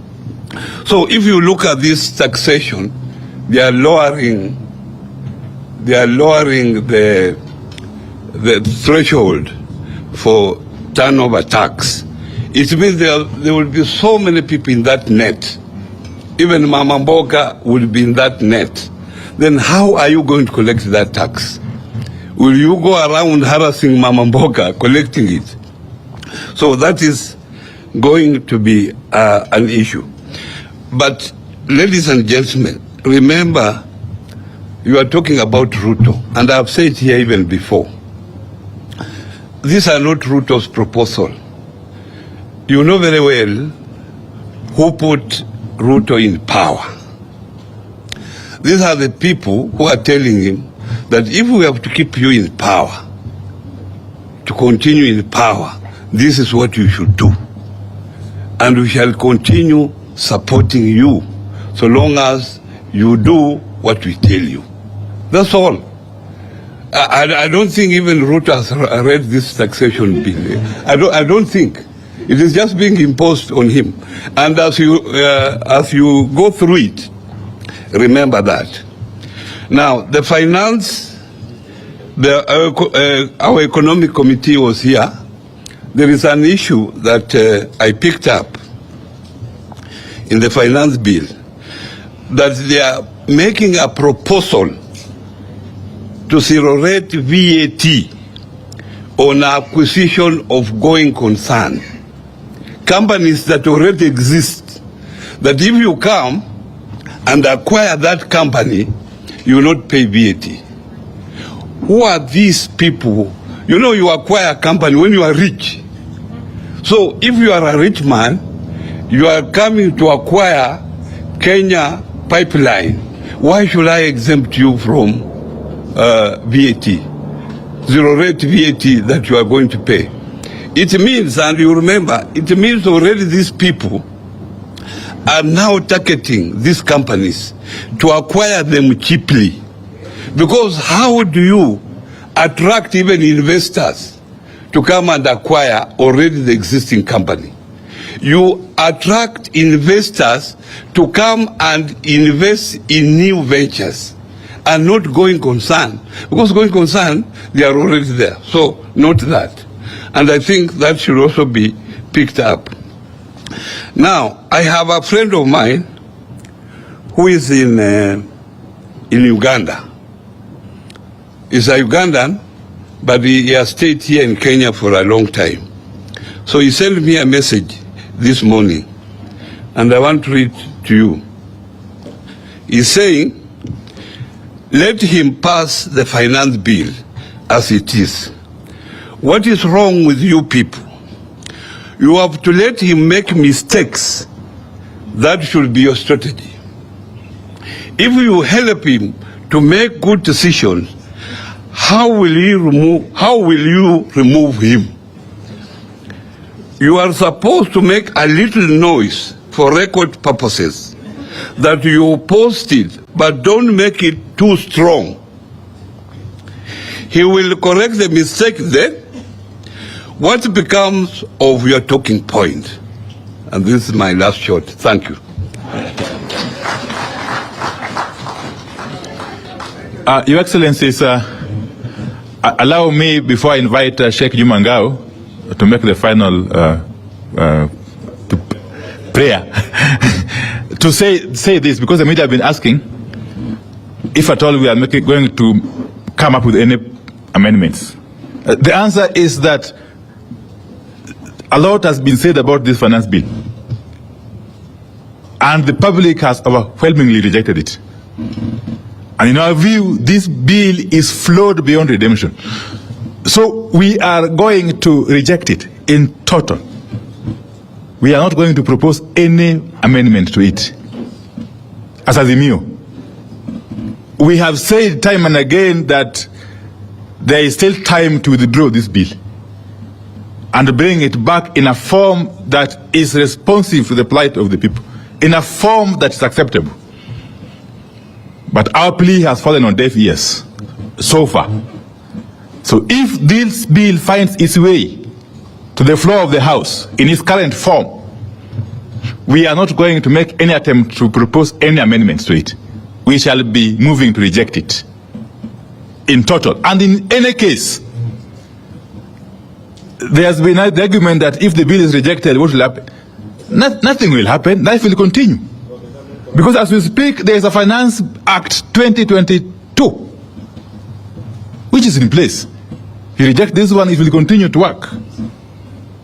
So if you look at this taxation, they are lowering the threshold for turnover tax. It means there will be so many people in that net. Even Mama Mboga will be in that net. Then how are you going to collect that tax? Will you go around harassing Mama Mboga, collecting it? So that is going to be an issue. But ladies and gentlemen, remember, you are talking about Ruto, and I've said here even before, these are not Ruto's proposal. You know very well who put Ruto in power. These are the people who are telling him that if we have to keep you in power, to continue in power, this is what you should do. And we shall continue supporting you so long as you do what we tell you. That's all. I don't think even Ruto has read this taxation bill. I don't think. It is just being imposed on him. And as you go through it, remember that. Now, the finance, our economic committee was here. There is an issue that I picked up in the finance bill, that they are making a proposal to zero rate VAT on acquisition of going concern. Companies that already exist, that if you come and acquire that company, you will not pay VAT. Who are these people? You know, you acquire a company when you are rich. So if you are a rich man, you are coming to acquire Kenya pipeline. Why should I exempt you from VAT? Zero rate VAT that you are going to pay. It means, and you remember, it means already these people are now targeting these companies to acquire them cheaply. Because how do you attract even investors to come and acquire already the existing company? You attract investors to come and invest in new ventures and not going concern. Because going concern, they are already there. So, not that. And I think that should also be picked up. Now, I have a friend of mine who is in Uganda. He's a Ugandan, but he has stayed here in Kenya for a long time. So he sent me a message this morning, and I want to read to you. He's saying, let him pass the finance bill as it is. What is wrong with you people? You have to let him make mistakes. That should be your strategy. If you help him to make good decisions, how will you remove him? You are supposed to make a little noise for record purposes that you post it, but don't make it too strong. He will correct the mistake then. What becomes of your talking point? And this is my last shot. Thank you. Your Excellencies, allow me, before I invite Sheikh Jumangao to make the final prayer, to say this, because the media have been asking if at all we are going to come up with any amendments. The answer is that a lot has been said about this finance bill, and the public has overwhelmingly rejected it. And in our view, this bill is flawed beyond redemption. So we are going to reject it in total. We are not going to propose any amendment to it. As Azimio, we have said time and again that there is still time to withdraw this bill and bring it back in a form that is responsive to the plight of the people, in a form that is acceptable. But our plea has fallen on deaf ears so far. So So if this bill finds its way to the floor of the House in its current form, we are not going to make any attempt to propose any amendments to it. We shall be moving to reject it in total. And in any case, there has been the argument that if the bill is rejected, what will happen? Nothing will happen. Life will continue. Because as we speak, there is a Finance Act 2022, which is in place. If you reject this one, it will continue to work.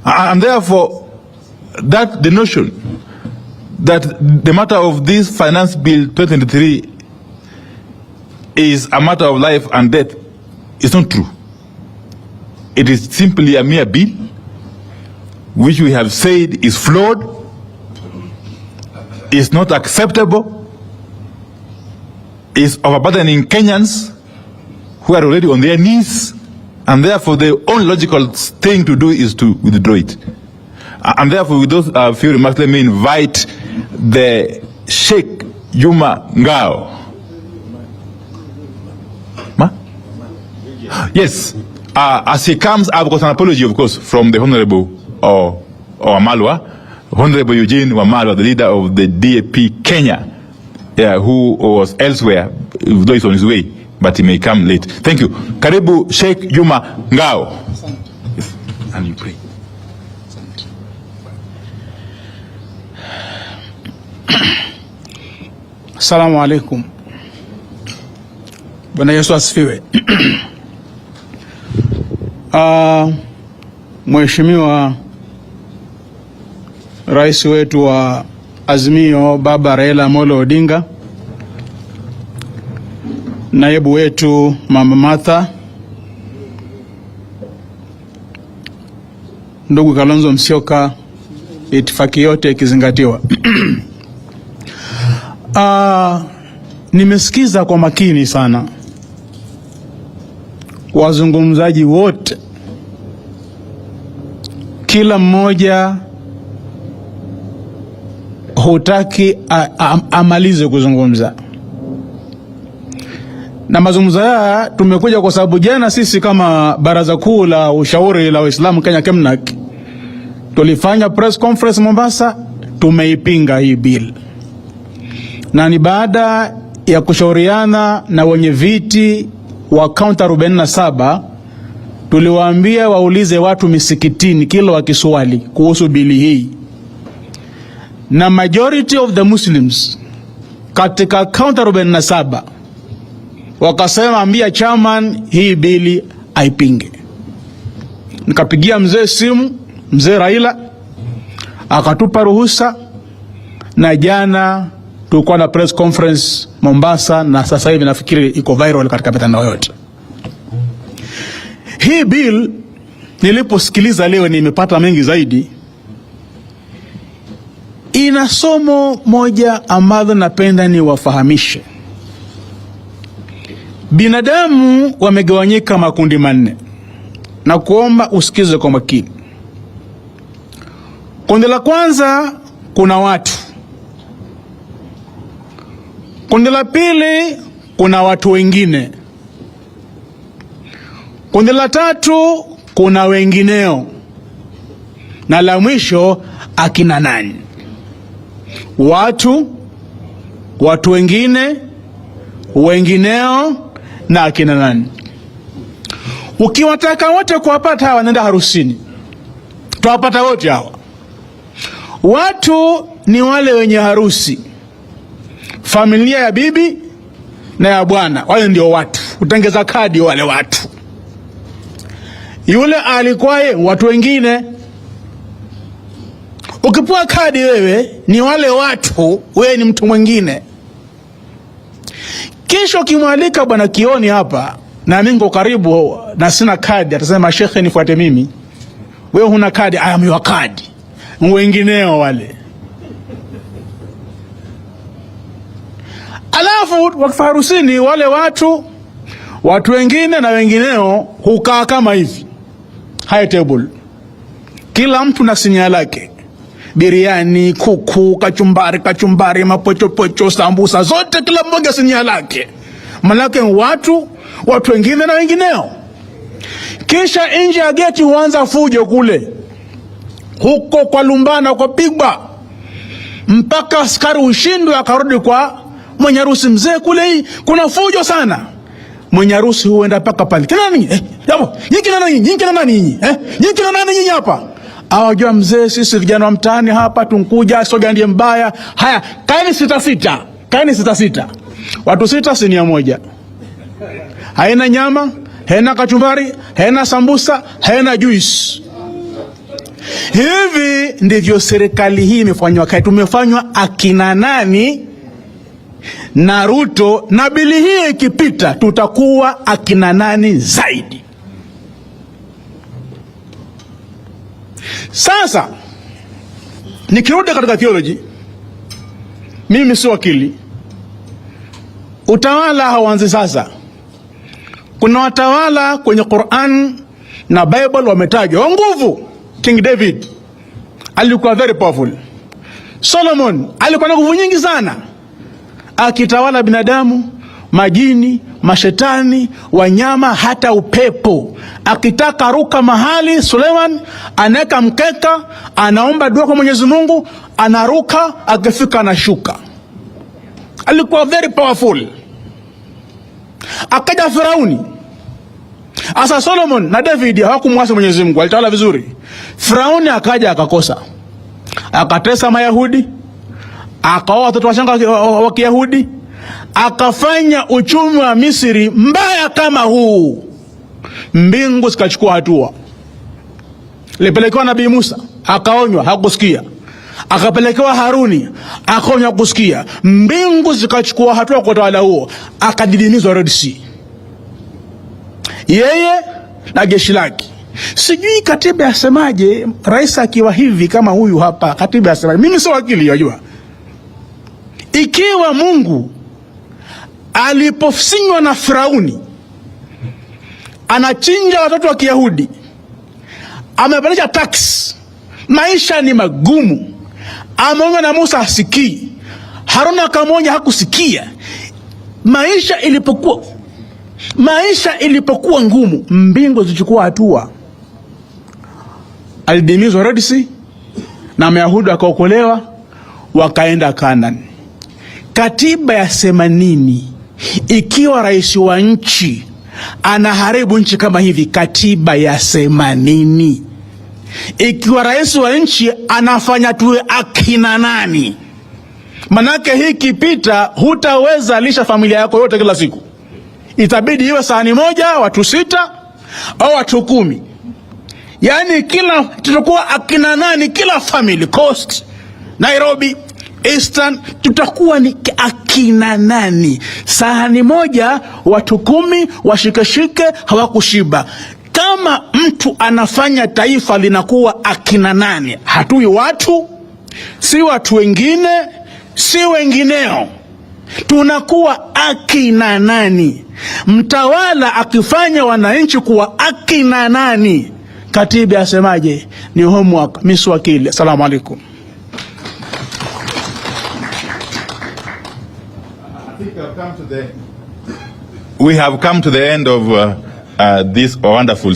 And therefore, that the notion that the matter of this Finance Bill 2023 is a matter of life and death is not true. It is simply a mere bill, which we have said is flawed, is not acceptable, is overburdening Kenyans who are already on their knees, and therefore the only logical thing to do is to withdraw it. And therefore, with those few remarks, let me invite the Sheikh Juma Ngao. Yes, as he comes, I've got an apology, of course, from the Honorable Wamalwa, Honorable Eugene Wamalwa, the leader of the DAP Kenya, who was elsewhere, though he's on his way, but he may come late. Thank you. Karibu Sheikh Juma Ngao. Yes. And you pray. Assalamu alaikum. Bwana Yesu asifiwe. Mheshimiwa Rais wetu wa Azimio Baba Raila Amolo Odinga, naibu wetu Mama Martha, ndugu Kalonzo Musyoka, itifaki yote ikizingatiwa. Nimesikiza kwa makini sana wazungumzaji wote, kila mmoja hutaki amalize kuzungumza. Na mazungumzo haya tumekuja kwa sababu jana sisi kama Baraza Kuu la Ushauri la Waislamu Kenya KEMNAK tulifanya press conference Mombasa, tumeipinga hii bill. Na ni baada ya kushauriana na wenye viti wa kaunti 47, tuliwaambia waulize watu misikitini kila wakiswali kuhusu bili hii. Na majority of the Muslims katika kaunti 47 wakasema ambia chairman hii bili aipinge. Nikapigia mzee simu, mzee Raila, akatupa ruhusa, na jana tulikuwa na press conference Mombasa, na sasa hivi nafikiri iko viral katika mitandao yote. Hii bill niliposikiliza leo nimepata mengi zaidi. Ina somo moja ambalo napenda ni wafahamishe. Binadamu wamegawanyika makundi manne, na kuomba usikize kwa makini. Kundi la kwanza kuna watu. Kundi la pili kuna watu wengine. Kundi la tatu kuna wengineo. Na la mwisho akina nani? Watu wengine, wengineo na akina nani. Ukiwataka wote kuwapata hawa, nenda harusini, tuwapata wote hawa. Watu ni wale wenye harusi, familia ya bibi na ya bwana, wale ndio watu. Utengeza kadi wale watu. Yule alikuwaye watu wengine. Ukipewa kadi wewe ni wale watu, wewe ni mtu mwingine. Kesho kimwalika bwana Kioni hapa, na mingo karibu na sina kadi, atasema shekhe nifuate mimi. Wewe huna kadi, I am your kadi. Wengineo wale. Alafu wakifarusini wale watu wengine na wengineo hukaa kama hivi, high table, kila mtu na sinia lake. Biriani, kuku, kachumbari, mapochopocho, sambusa, zote kila mmoja sinia lake. Manake watu wengine na wengineo. kisha nje ya geti huanza fujo kule, huko kwa lumbana, kwa pigwa, mpaka askari ushindwe, akarudi kwa mwenye harusi. Mzee, kule hii kuna fujo sana. Mwenye harusi huenda paka pale, kina nani? Yabo, nyinyi na nani? Nyinyi na nani nyinyi? Nyinyi na nani nyinyi hapa? Awajua mzee, sisi vijana wa mtaani hapa tunkuja, soga ndiye mbaya. Haya, kaeni sita. Kaeni sita. Watu sita, sinia moja. Haina nyama, haina kachumbari, haina sambusa, haina juice. Hivi ndivyo serikali hii imefanywa. Kai tumefanywa akina nani na Ruto, na bili hii ikipita tutakuwa akina nani zaidi? Sasa nikirudi katika theology, mimi si wakili. Utawala hauanzi sasa. Kuna watawala kwenye Quran na Bible wametajwa wa nguvu. King David alikuwa very powerful. Solomon alikuwa na nguvu nyingi sana, akitawala binadamu, majini, mashetani, wanyama, hata upepo. Akitaka ruka mahali, Suleiman anaweka mkeka, anaomba dua kwa Mwenyezi Mungu, anaruka, akifika anashuka. Alikuwa very powerful. Akaja Firauni. Asa Solomon na David hawakumwasi Mwenyezi Mungu, alitawala vizuri. Firauni akaja akakosa, akatesa Mayahudi, akaoa watoto wachanga wa Kiyahudi, akafanya uchumi wa Misri mbaya kama huu. Mbingu zikachukua hatua. Lipelekewa Nabii Musa, akaonywa, hakusikia. Akapelekewa Haruni, akaonywa, kusikia. Mbingu zikachukua hatua kwa utawala huo, akadidimizwa Red Sea, yeye na jeshi lake. Sijui katiba yasemaje, rais akiwa hivi kama huyu hapa, katiba yasemaje? Mimi si wakili, wajua. Ikiwa Mungu alipofsinywa na Firauni anachinja watoto wa Kiyahudi, amepandisha tax, maisha ni magumu, ameonywa na Musa hasikii, Haruna akamwonya hakusikia, maisha ilipokuwa ngumu, mbingu zichukua hatua. Alidimizwa Red Sea na Mayahudi wakaokolewa, wakaenda Canaan. Katiba yasema nini ikiwa rais wa nchi anaharibu nchi kama hivi? Katiba yasema nini ikiwa rais wa nchi anafanya tuwe akina nani? Manake hii kipita, hutaweza lisha familia yako yote kila siku. Itabidi iwe sahani moja, watu 6 au watu 10. Yani kila tutakuwa akina nani, kila family, Coast, Nairobi, Eastern, tutakuwa ni akina nani? Sahani moja, watu 10 washikeshike, hawakushiba. Kama mtu anafanya taifa linakuwa akina nani, hatui watu, si watu wengine, si wengineo, tunakuwa akina nani? Mtawala akifanya wananchi kuwa akina nani, katiba yasemaje? Ni homework. Miss wakili, assalamu alaikum. We have come to the end of this wonderful